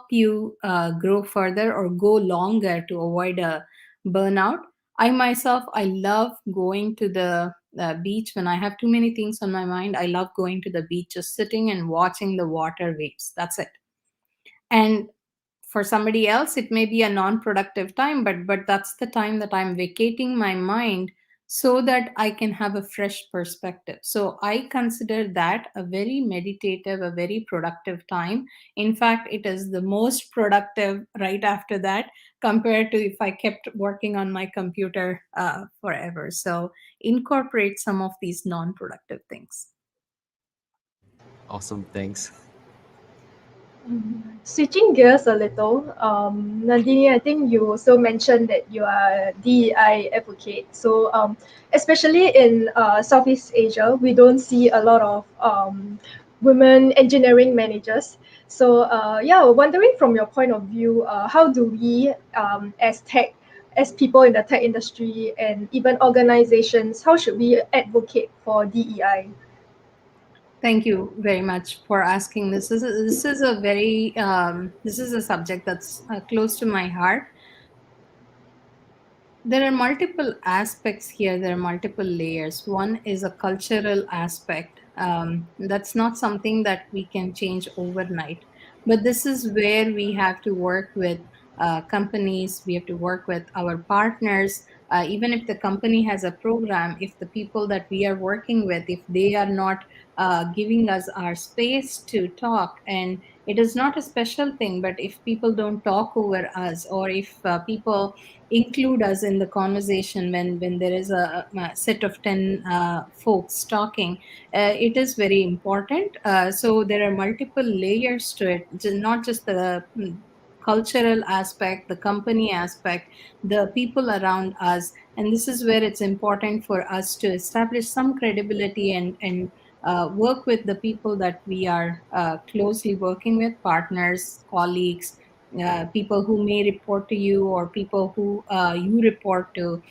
you grow further or go longer to avoid a burnout. I myself, I love going to the beach when I have too many things on my mind. I love going to the beach, just sitting and watching the water waves. That's it. And for somebody else it may be a non-productive time, but that's the time that I'm vacating my mind so that I can have a fresh perspective. So I consider that a very meditative, a very productive time. In fact, it is the most productive right after that, compared to if I kept working on my computer forever. So incorporate some of these non-productive things. Awesome, thanks. Switching gears a little, Nandini, I think you also mentioned that you are a DEI advocate. So, especially in Southeast Asia, we don't see a lot of women engineering managers. So yeah, wondering from your point of view, how do we as people in the tech industry and even organizations, how should we advocate for DEI? Thank you very much for asking. This is a very this is a subject that's close to my heart. There are multiple aspects here. There are multiple layers. One is a cultural aspect. That's not something that we can change overnight. But this is where we have to work with companies, we have to work with our partners. Even if the company has a program, if the people that we are working with, if they are not giving us our space to talk, and it is not a special thing, but if people don't talk over us, or if people include us in the conversation when there is a set of 10 folks talking, it is very important. So there are multiple layers to it, not just the cultural aspect, the company aspect, the people around us. And this is where it's important for us to establish some credibility and work with the people that we are closely working with, partners, colleagues, people who may report to you, or people who you report to.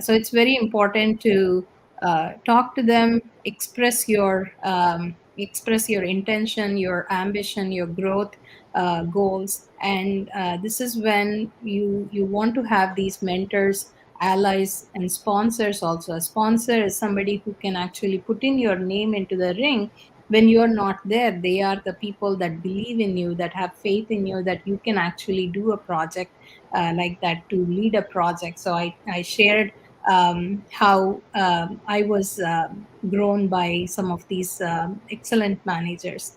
So it's very important to talk to them, express your intention, your ambition, your growth goals. And this is when you want to have these mentors, allies, and sponsors also. A sponsor is somebody who can actually put in your name into the ring when you're not there. They are the people that believe in you, that have faith in you, that you can actually do a project like that, to lead a project. So I shared how I was grown by some of these excellent managers.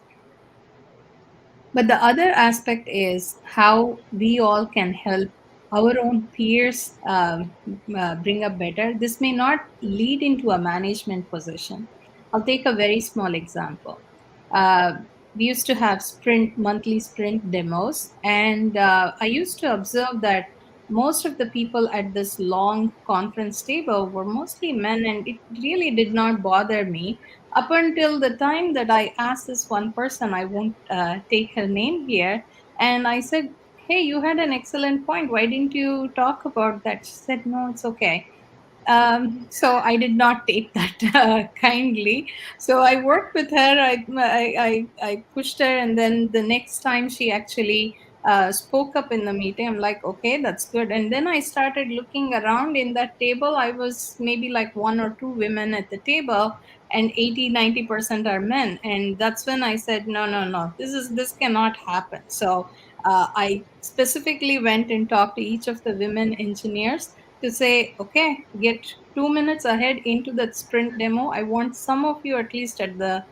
But the other aspect is how we all can help our own peers bring up better. This may not lead into a management position. I'll take a very small example. Uh, we used to have monthly sprint demos, and I used to observe that most of the people at this long conference table were mostly men, and it really did not bother me up until the time that I asked this one person. I won't take her name here. And I said, "Hey, you had an excellent point. Why didn't you talk about that?" She said, "No, it's okay." So I did not take that kindly. So I worked with her. I pushed her, and then the next time she actually spoke up in the meeting, I'm like, okay, that's good. And then I started looking around in that table. I was maybe like one or two women at the table, and 80-90% are men. And that's when I said, no, no, no, this cannot happen. So I specifically went and talked to each of the women engineers to say, okay, get 2 minutes ahead into that sprint demo. I want some of you at least at the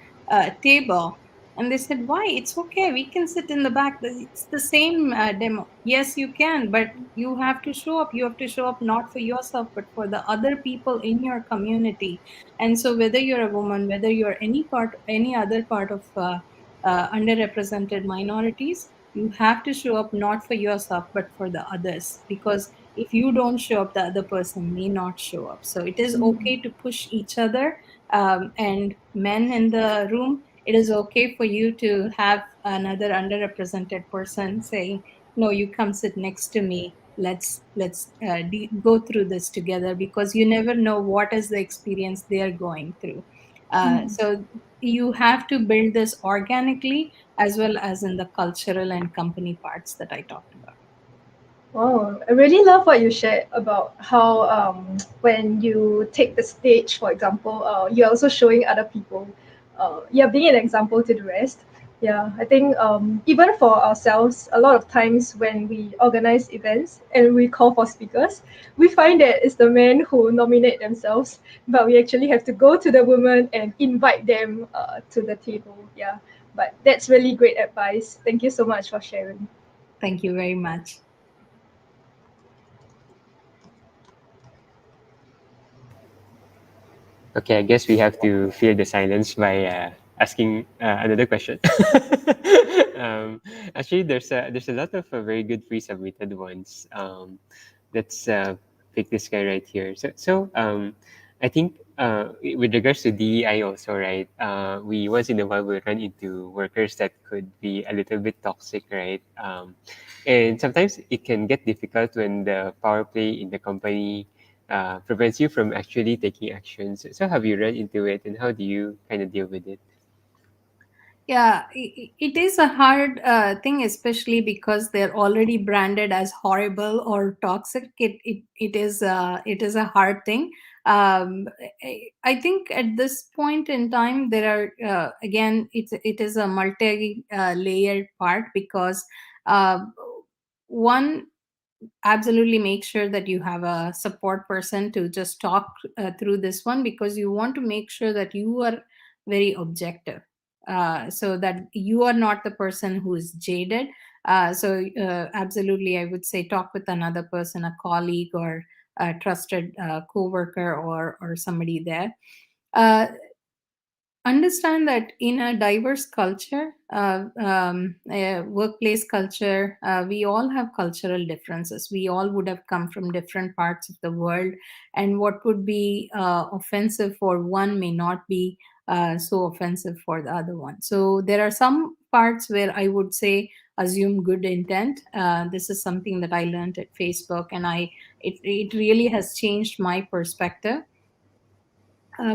table. And they said, why? It's okay. We can sit in the back. It's the same demo. Yes, you can, but you have to show up. You have to show up not for yourself, but for the other people in your community. And so, whether you're a woman, whether you're any other part of underrepresented minorities, you have to show up not for yourself, but for the others. Because if you don't show up, the other person may not show up. So it is okay to push each other. And men in the room, it is okay for you to have another underrepresented person saying, no, you come sit next to me. Let's go through this together, because you never know what is the experience they are going through. So you have to build this organically, as well as in the cultural and company parts that I talked about. Wow, I really love what you shared about how when you take the stage, for example, you're also showing other people, you're being an example to the rest. Yeah, I think even for ourselves, a lot of times when we organize events and we call for speakers, we find that it's the men who nominate themselves, but we actually have to go to the women and invite them to the table. Yeah, but that's really great advice. Thank you so much for sharing. Thank you very much. Okay, I guess we have to fill the silence by asking another question. um, Actually, there's a lot of very good pre-submitted ones. Let's pick this guy right here. So I think with regards to DEI also, right? We once in a while will run into workers that could be a little bit toxic, right? And sometimes it can get difficult when the power play in the company prevents you from actually taking actions. So have you run into it, and how do you kind of deal with it? Yeah, it is a hard thing, especially because they're already branded as horrible or toxic. It is a hard thing. I think at this point in time, there are again, it is a multi layered part because uh, one, absolutely make sure that you have a support person to just talk through this one, because you want to make sure that you are very objective, so that you are not the person who is jaded. Absolutely, I would say talk with another person, a colleague or a trusted co-worker, or somebody there. uh, Understand that in a diverse culture, a workplace culture, we all have cultural differences. We all would have come from different parts of the world, and what would be offensive for one may not be so offensive for the other one. So there are some parts where I would say assume good intent. This is something that I learned at Facebook, and it really has changed my perspective.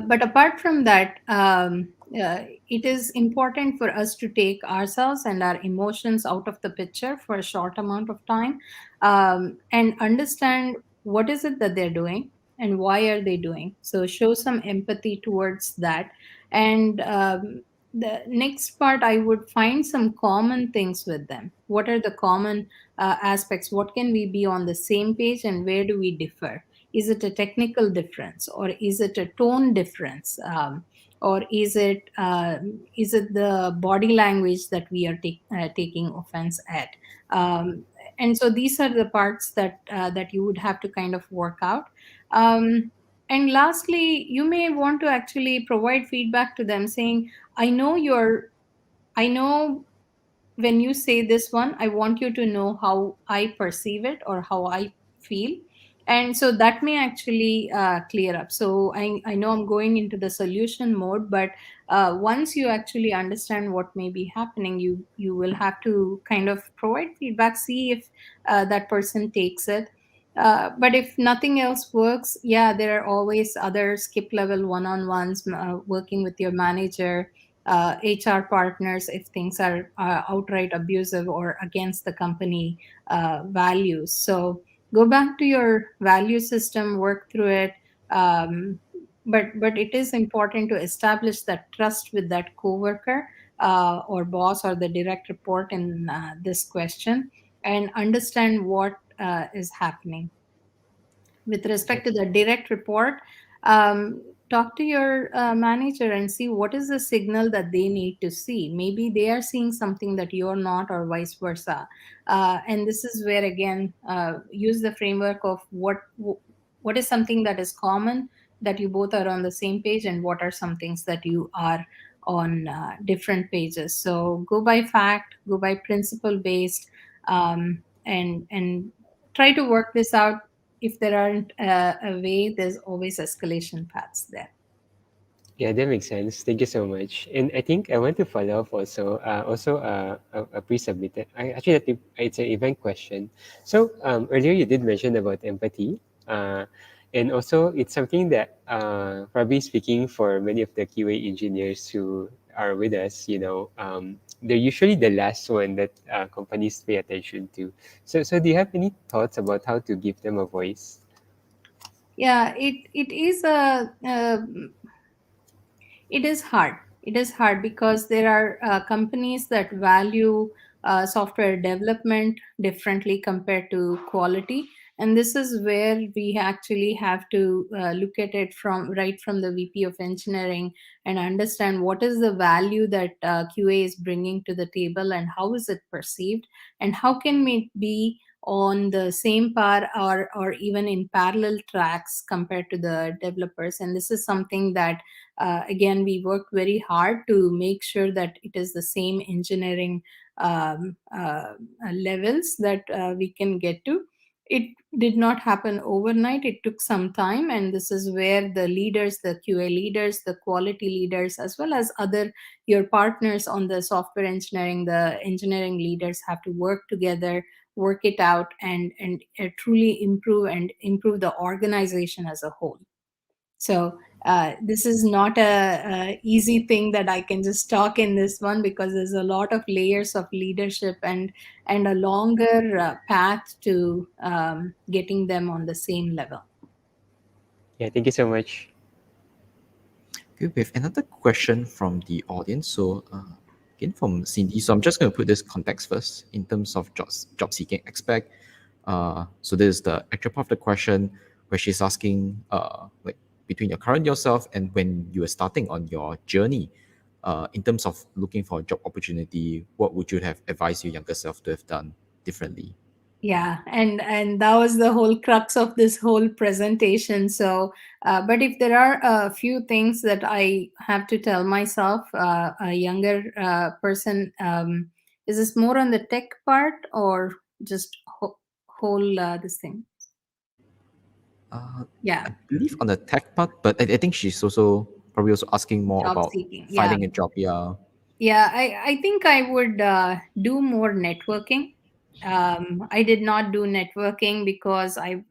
But apart from that, it is important for us to take ourselves and our emotions out of the picture for a short amount of time, and understand what is it that they're doing and why are they doing. So show some empathy towards that. And the next part, I would find some common things with them. What are the common aspects? What can we be on the same page, and where do we differ? Is it a technical difference, or is it a tone difference, or is it the body language that we are taking offense at? um, and so these are the parts that you would have to kind of work out. um, and lastly, you may want to actually provide feedback to them, saying, I know when you say this one, I want you to know how I perceive it or how I feel. And so that may actually clear up. So I know I'm going into the solution mode, but once you actually understand what may be happening, you will have to kind of provide feedback, see if that person takes it. But if nothing else works, yeah, there are always other skip level one-on-ones, working with your manager, HR partners, if things are outright abusive or against the company values. So go back to your value system, work through it. Um, but it is important to establish that trust with that coworker or boss or the direct report in this question, and understand what is happening. With respect to the direct report, talk to your manager and see what is the signal that they need to see. Maybe they are seeing something that you're not, or vice versa. And this is where, again, use the framework of what is something that is common, that you both are on the same page, and what are some things that you are on different pages. So go by fact, go by principle based, and try to work this out. If there aren't a way, there's always escalation paths there. Yeah, that makes sense. Thank you so much. And I think I want to follow up also, a pre-submitted. I think it's an event question. So earlier you did mention about empathy, and also it's something that probably speaking for many of the QA engineers who are with us, they're usually the last one that companies pay attention to. So do you have any thoughts about how to give them a voice? Yeah, it is it is hard. It is hard because there are companies that value software development differently compared to quality, and this is where we actually have to look at it from right from the VP of engineering, and understand what is the value that QA is bringing to the table, and how is it perceived, and how can we be on the same par, or even in parallel tracks compared to the developers. And this is something that, again, we work very hard to make sure that it is the same engineering levels that we can get to. it did not happen overnight. It took some time, and this is where the leaders, the QA leaders, the quality leaders, as well as other your partners on the software engineering, the engineering leaders, have to work together, work it out, and truly improve the organization as a whole. So this is not a easy thing that I can just talk in this one, because there's a lot of layers of leadership and a longer path to getting them on the same level. Yeah, thank you so much. Okay, we have another question from the audience. So, again from Cindy. So, I'm just going to put this context first in terms of job seeking aspect. So, this is the actual part of the question where she's asking, like between your current yourself and when you were starting on your journey, in terms of looking for a job opportunity, what would you have advised your younger self to have done differently? Yeah, and that was the whole crux of this whole presentation. So, but if there are a few things that I have to tell myself, a younger person, is this more on the tech part or just whole this thing? Uh, Yeah, I believe on the tech part, but I think she's also probably also asking more job about seeking. Yeah, finding a job. Yeah. yeah, I think I would do more networking. I did not do networking because I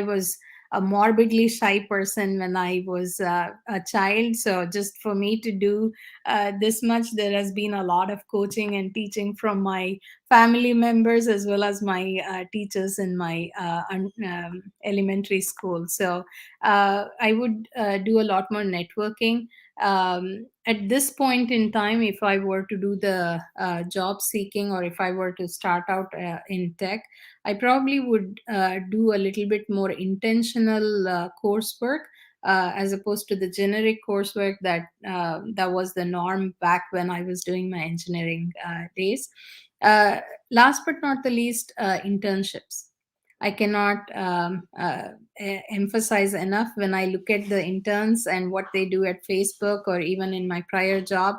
was a morbidly shy person when I was a child. So just for me to do this much, there has been a lot of coaching and teaching from my family members, as well as my teachers in my elementary school. So I would do a lot more networking. At this point in time, if I were to do the job seeking, or if I were to start out in tech, I probably would do a little bit more intentional coursework, as opposed to the generic coursework that was the norm back when I was doing my engineering days. uh, Last but not the least, internships. I cannot emphasize enough when I look at the interns and what they do at Facebook or even in my prior job.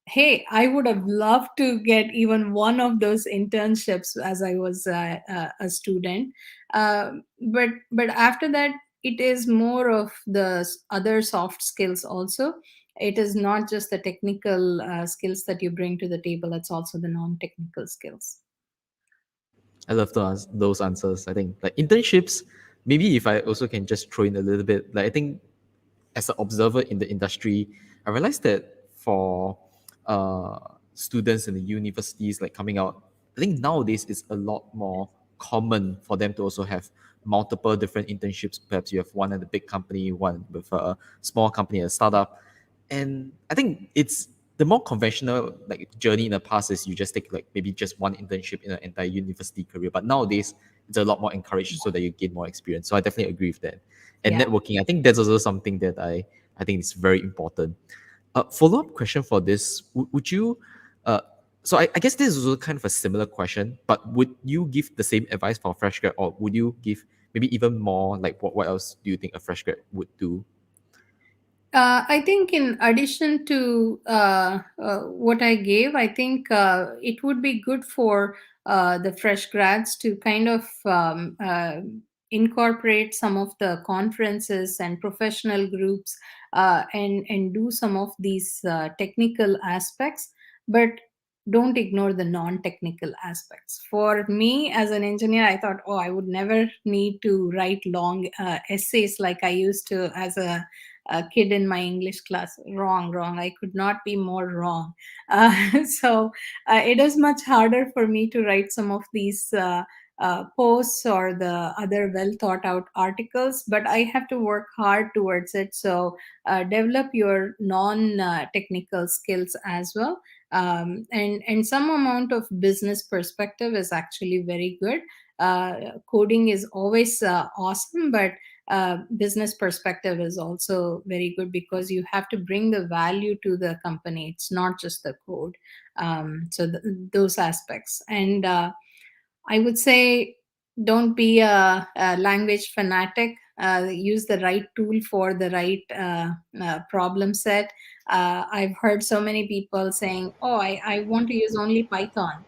Hey, I would have loved to get even one of those internships as I was a student. But after that, it is more of the other soft skills also. It is not just the technical skills that you bring to the table, it's also the non-technical skills. I love those answers. I think like internships, maybe if I also can just throw in a little bit, like I think as an observer in the industry, I realized that for uh, students in the universities like coming out, I think nowadays it's a lot more common for them to also have multiple different internships. Perhaps you have one at a big company, one with a small company, a startup, and I think it's the more conventional like journey in the past is you just take like maybe just one internship in an entire university career. But nowadays it's a lot more encouraged so that you gain more experience. So I definitely agree with that. And Yeah. networking, I think that's also something that I think is very important. Follow up question for this: would you? Uh, so I guess this is also kind of a similar question, but would you give the same advice for a fresh grad, or would you give maybe even more? Like what else do you think a fresh grad would do? I think, in addition to what I gave, I think it would be good for the fresh grads to kind of incorporate some of the conferences and professional groups, and do some of these technical aspects, but don't ignore the non-technical aspects. For me as an engineer, I thought, oh, I would never need to write long essays like I used to as a kid in my English class. Wrong, wrong. I could not be more wrong. So it is much harder for me to write some of these posts or the other well thought out articles, but I have to work hard towards it. So develop your non technical skills as well. And some amount of business perspective is actually very good. Coding is always awesome, but business perspective is also very good, because you have to bring the value to the company. It's not just the code. So those aspects. And I would say, don't be a language fanatic. Use the right tool for the right problem set. I've heard so many people saying, oh, I want to use only Python.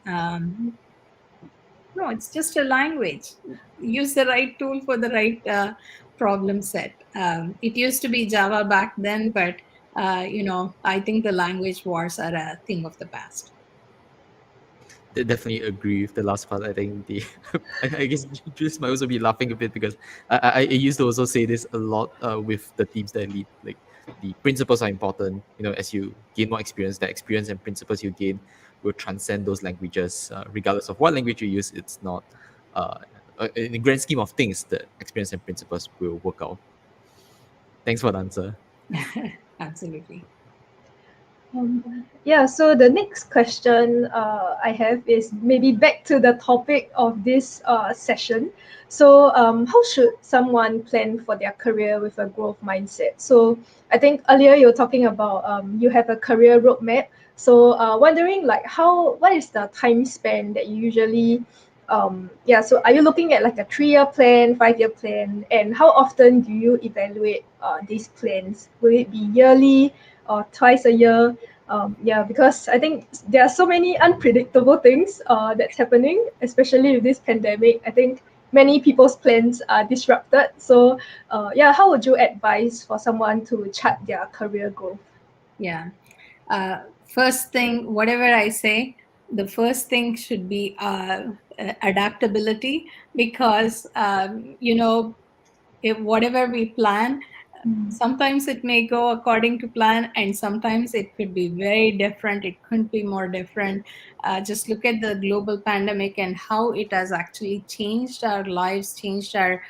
No, it's just a language. Use the right tool for the right problem set. It used to be Java back then, but I think the language wars are a thing of the past. Definitely agree with the last part. I think the I guess Julius might also be laughing a bit because I used to also say this a lot with the teams that I lead. Like the principles are important. As you gain more experience, the experience and principles you gain will transcend those languages, regardless of what language you use. It's not in the grand scheme of things, the experience and principles will work out. Thanks for the answer. Absolutely. Yeah, so the next question I have is maybe back to the topic of this session. So, how should someone plan for their career with a growth mindset? So, I think earlier you were talking about you have a career roadmap. So, wondering like what is the time span that you usually, yeah, so are you looking at like a 3-year plan, 5-year plan, and how often do you evaluate these plans? Will it be yearly or twice a year? Yeah, because I think there are so many unpredictable things that's happening, especially with this pandemic. I think many people's plans are disrupted. So, yeah, how would you advise for someone to chart their career growth? Yeah. First thing, whatever I say, the first thing should be adaptability, because if whatever we plan, sometimes it may go according to plan, and sometimes it could be very different. It couldn't be more different. Just look at the global pandemic and how it has actually changed our lives, changed our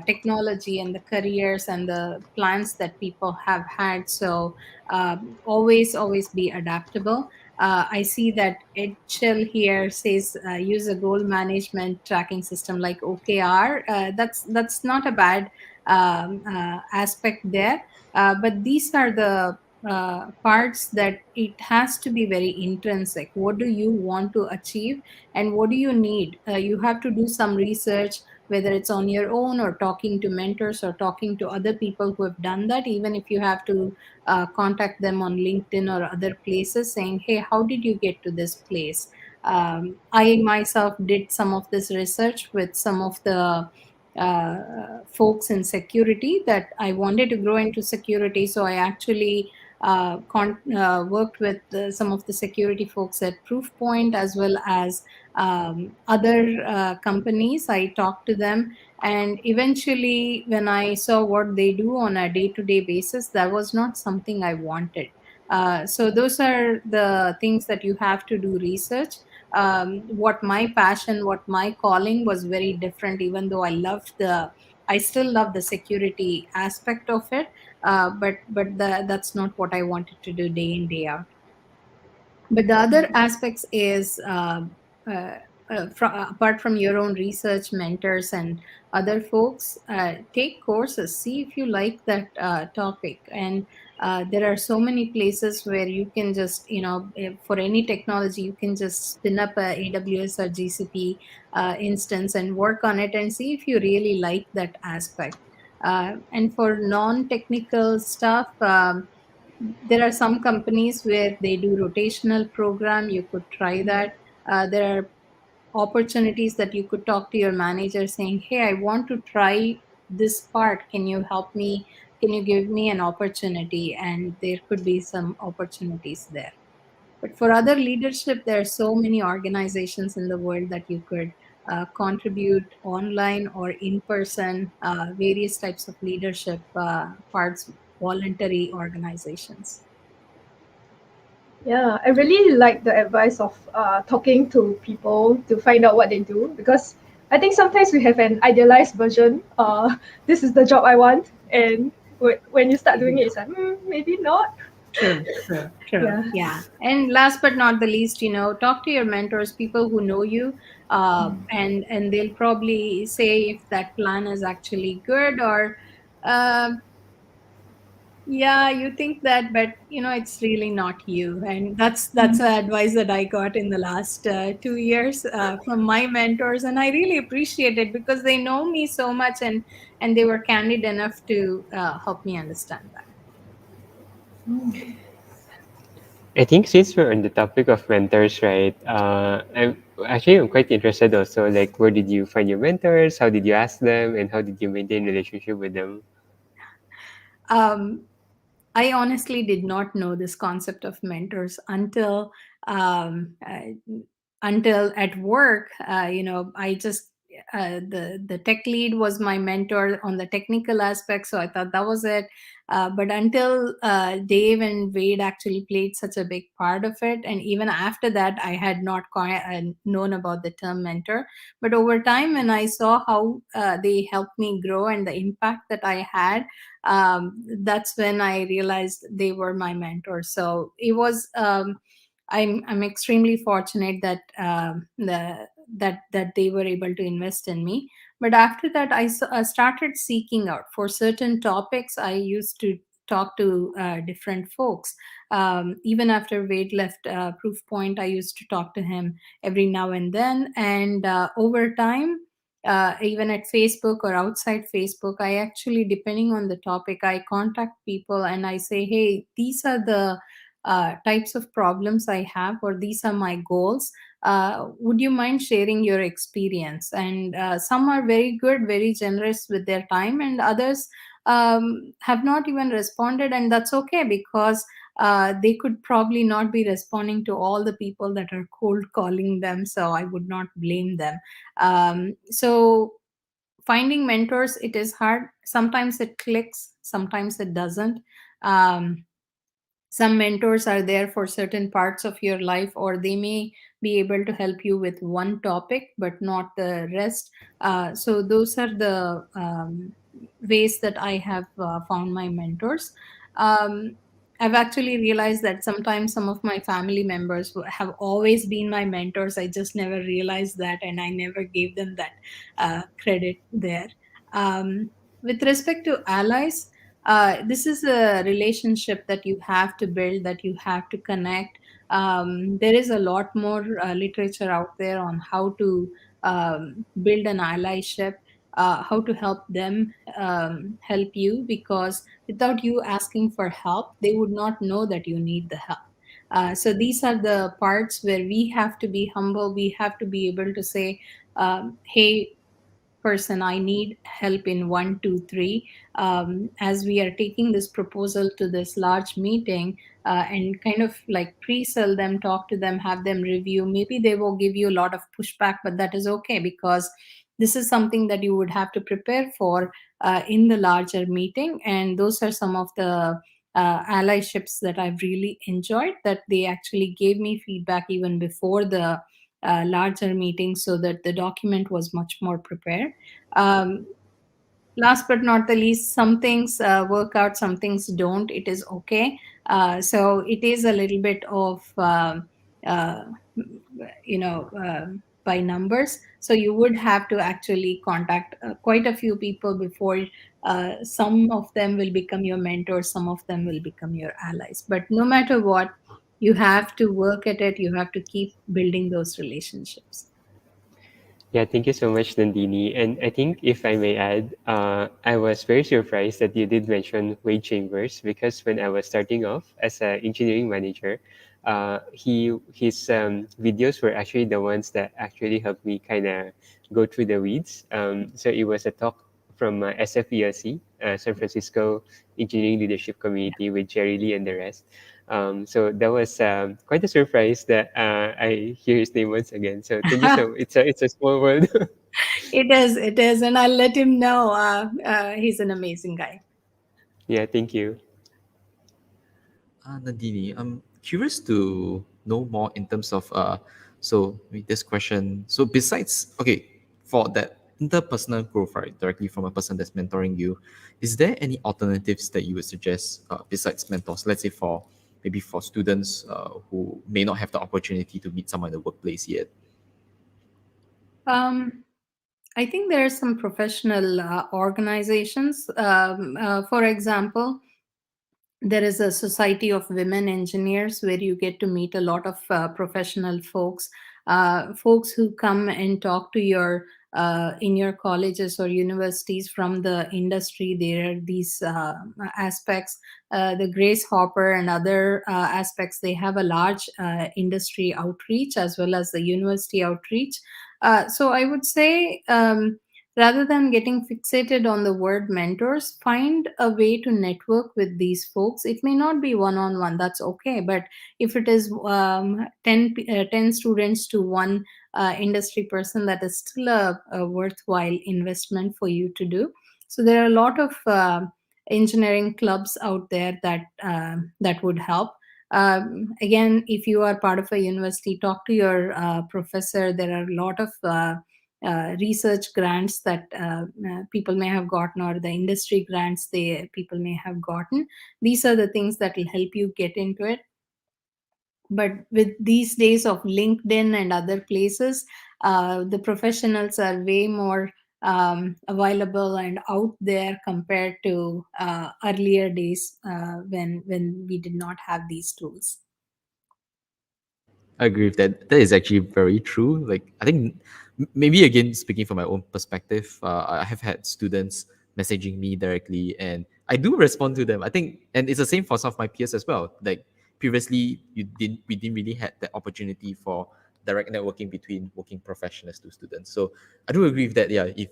technology and the careers and the plans that people have had. So always be adaptable. I see that Ed Chill here says use a goal management tracking system like OKR. That's not a bad aspect there. But these are the parts that it has to be very intrinsic. What do you want to achieve, and what do you need? You have to do some research, whether it's on your own or talking to mentors or talking to other people who have done that, even if you have to contact them on LinkedIn or other places saying, hey, how did you get to this place? I myself did some of this research with some of the uh, folks in security, that I wanted to grow into security. So I actually worked with some of the security folks at Proofpoint, as well as other companies. I talked to them, and eventually, when I saw what they do on a day to day basis, that was not something I wanted. So, those are the things that you have to do research. What my passion, what my calling was very different, even though I still love the security aspect of it. But that's not what I wanted to do day in, day out. But the other aspects is apart from your own research, mentors and other folks, take courses, see if you like that topic. And there are so many places where you can just, for any technology, you can just spin up a AWS or GCP instance and work on it and see if you really like that aspect. And for non-technical stuff, there are some companies where they do rotational program. You could try that. There are opportunities that you could talk to your manager saying, hey, I want to try this part, can you help me, can you give me an opportunity? And there could be some opportunities there. But for other leadership, there are so many organizations in the world that you could contribute online or in person, various types of leadership parts, voluntary organizations. Yeah, I really like the advice of talking to people to find out what they do, because I think sometimes we have an idealized version. This is the job I want, and when you start doing it, it's like maybe not. True, true, true. Yeah. Yeah. And last but not the least, talk to your mentors, people who know you, and they'll probably say if that plan is actually good, or um yeah, you think that, but it's really not you. And that's advice that I got in the last 2 years from my mentors, and I really appreciate it because they know me so much, and they were candid enough to help me understand that. I think since we're on the topic of mentors, right? I'm quite interested also. Like, where did you find your mentors? How did you ask them, and how did you maintain relationship with them? Um, I honestly did not know this concept of mentors um, uh, until at work. I just the tech lead was my mentor on the technical aspect, so I thought that was it. But until Dave and Wade actually played such a big part of it, and even after that, I had not known about the term mentor. But over time, when I saw how they helped me grow and the impact that I had, that's when I realized they were my mentors. So it was. I'm extremely fortunate that that they were able to invest in me. But after that, I started seeking out for certain topics. I used to talk to different folks. Even after Wade left Proofpoint, I used to talk to him every now and then. And over time, even at Facebook or outside Facebook, I actually, depending on the topic, I contact people and I say, hey, these are the types of problems I have, or these are my goals. Would you mind sharing your experience? And some are very good, very generous with their time, and others have not even responded, and that's okay because they could probably not be responding to all the people that are cold calling them, so I would not blame them. So finding mentors, it is hard. Sometimes it clicks, sometimes it doesn't. Some mentors are there for certain parts of your life, or they may be able to help you with one topic but not the rest. So those are the ways that I have found my mentors. um, I've actually realized that sometimes some of my family members have always been my mentors. I just never realized that, and I never gave them that credit there. With respect to allies, this is a relationship that you have to build, that you have to connect. There is a lot more literature out there on how to build an allyship, how to help them help you, because without you asking for help, they would not know that you need the help. So these are the parts where we have to be humble. We have to be able to say, hey, person, I need help in one, two, three. As we are taking this proposal to this large meeting, and kind of like pre-sell them, talk to them, have them review. Maybe they will give you a lot of pushback, but that is okay, because this is something that you would have to prepare for in the larger meeting. And those are some of the allyships that I've really enjoyed, that they actually gave me feedback even before the larger meeting, so that the document was much more prepared. Um, Last but not the least, some things work out, some things don't. It is okay. So it is a little bit of uh, by numbers. So you would have to actually contact quite a few people before some of them will become your mentors, some of them will become your allies. But no matter what, you have to work at it. You have to keep building those relationships. Yeah, thank you so much, Nandini. And I think if I may add, I was very surprised that you did mention Wade Chambers, because when I was starting off as an engineering manager, his videos were actually the ones that actually helped me kind of go through the weeds. So it was a talk from SFELC, San Francisco Engineering Leadership Community, with Jerry Lee and the rest. So that was quite a surprise that I hear his name once again. So thank you so. It's a small world. It is, and I'll let him know. He's an amazing guy. Yeah, thank you. Nandini, I'm curious to know more in terms of so with this question. So besides, okay, for that interpersonal growth, right, directly from a person that's mentoring you, is there any alternatives that you would suggest besides mentors? Let's say for maybe for students who may not have the opportunity to meet someone in the workplace yet. Um, I think there are some professional organizations. For example, there is a Society of Women Engineers where you get to meet a lot of professional folks. folks who come and talk to your in your colleges or universities from the industry. There are these aspects, the Grace Hopper and other aspects. They have a large industry outreach as well as the university outreach. So I would say, rather than getting fixated on the word mentors, find a way to network with these folks. It may not be one on one, that's okay. But if it is 10 students to one industry person, that is still a worthwhile investment for you to do. So there are a lot of engineering clubs out there that would help. Again, if you are part of a university, talk to your professor. There are a lot of research grants that people may have gotten, or the industry grants they people may have gotten. These are the things that will help you get into it. But with these days of LinkedIn and other places, the professionals are way more available and out there compared to earlier days when we did not have these tools. I agree with that. That is actually very true. Like, I think maybe again, speaking from my own perspective, I have had students messaging me directly, and I do respond to them. I think, and it's the same for some of my peers as well. Like previously, we didn't really had that opportunity for direct networking between working professionals to students. So I do agree with that. Yeah, if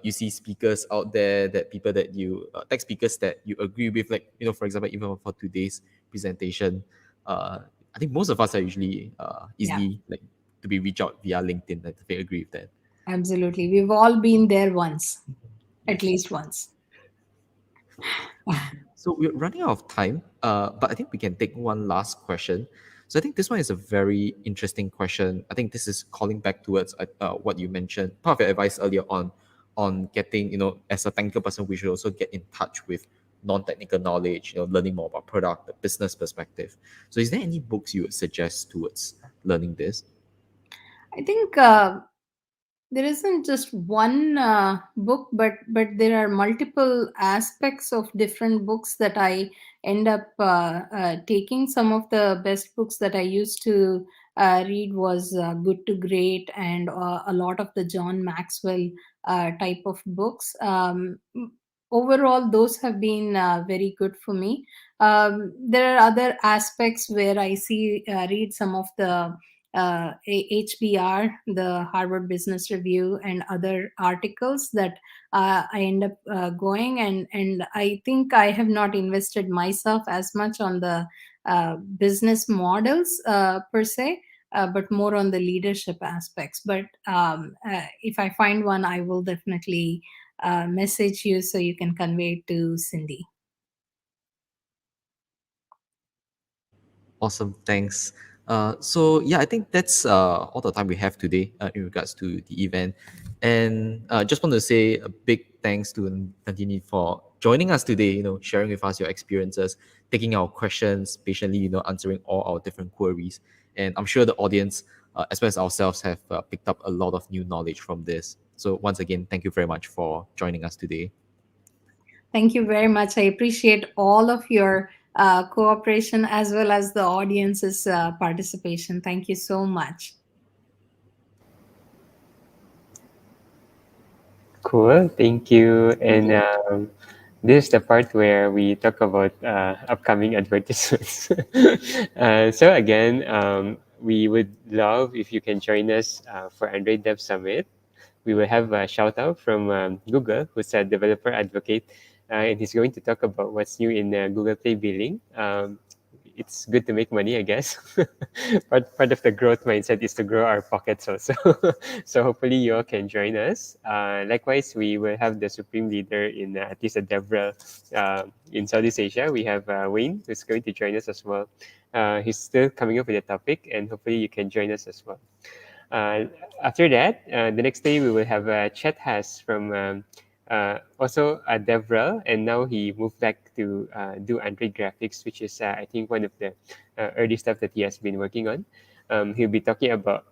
you see speakers out there, that people that you tech speakers that you agree with, like for example, even for today's presentation, uh, I think most of us are usually Yeah, easily like to be reached out via LinkedIn. I think I agree with that. absolutely. We've all been there once, at Yes. least once. So we're running out of time, but I think we can take one last question. So I think this one is a very interesting question. I think this is calling back towards what you mentioned, part of your advice earlier on getting, as a technical person, we should also get in touch with non-technical knowledge, learning more about product, the business perspective. So is there any books you would suggest towards learning this? I think there isn't just one book, but there are multiple aspects of different books that I end up taking. Some of the best books that I used to read was Good to Great, and a lot of the John Maxwell type of books. Overall, those have been very good for me. There are other aspects where I see read some of the HBR, the Harvard Business Review, and other articles that I end up going. And I think I have not invested myself as much on the business models per se, but more on the leadership aspects. But if I find one, I will definitely message you so you can convey it to Cindy. Awesome, thanks. So yeah, I think that's all the time we have today in regards to the event, and just want to say a big thanks to Nandini for joining us today. Sharing with us your experiences, taking our questions patiently. Answering all our different queries, and I'm sure the audience, as well as ourselves, have picked up a lot of new knowledge from this. So once again, thank you very much for joining us today. Thank you very much. I appreciate all of your cooperation as well as the audience's participation. Thank you so much. Cool, thank you. Thank And you. this is the part where we talk about upcoming advertisements. So again, we would love if you can join us for Android Dev Summit. We will have a shout out from Google, who's a developer advocate, and he's going to talk about what's new in Google Play billing. It's good to make money, I guess. Part of the growth mindset is to grow our pockets also. So hopefully you all can join us. Likewise, we will have the supreme leader in at least a DevRel in Southeast Asia. We have Wayne, who's going to join us as well. He's still coming up with a topic, and hopefully you can join us as well. Uh, After that, the next day we will have Chet Has from also DevRel, and now he moved back to do Android graphics, which is I think one of the early stuff that he has been working on. He'll be talking about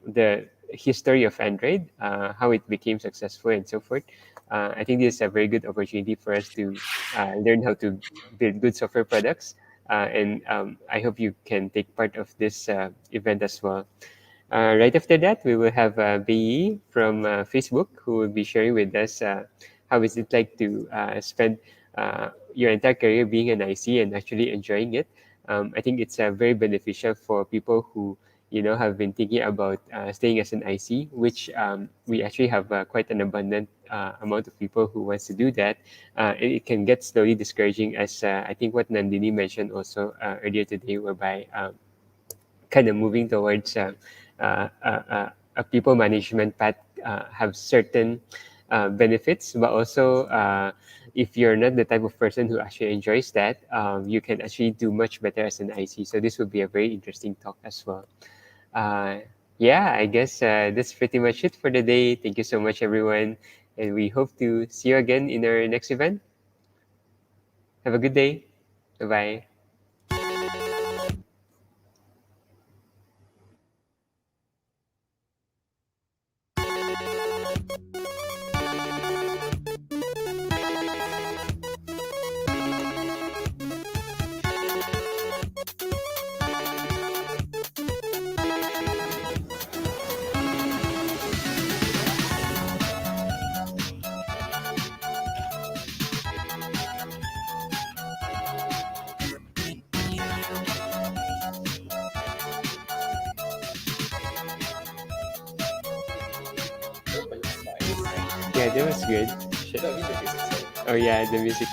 the history of Android, how it became successful, and so forth. I think this is a very good opportunity for us to learn how to build good software products. And I hope you can take part of this event as well. Right after that, we will have Bi from Facebook, who will be sharing with us how is it like to spend your entire career being an IC and actually enjoying it. I think it's very beneficial for people who have been thinking about staying as an IC, which we actually have quite an abundant amount of people who wants to do that. It can get slowly discouraging, as I think what Nandini mentioned also earlier today, whereby kind of moving towards a people management path have certain benefits, but also if you're not the type of person who actually enjoys that, you can actually do much better as an IC. So this would be a very interesting talk as well. Uh, yeah, I guess that's pretty much it for the day. Thank you so much, everyone. And we hope to see you again in our next event. Have a good day. Bye bye. Yeah, that was good. Oh yeah, the music.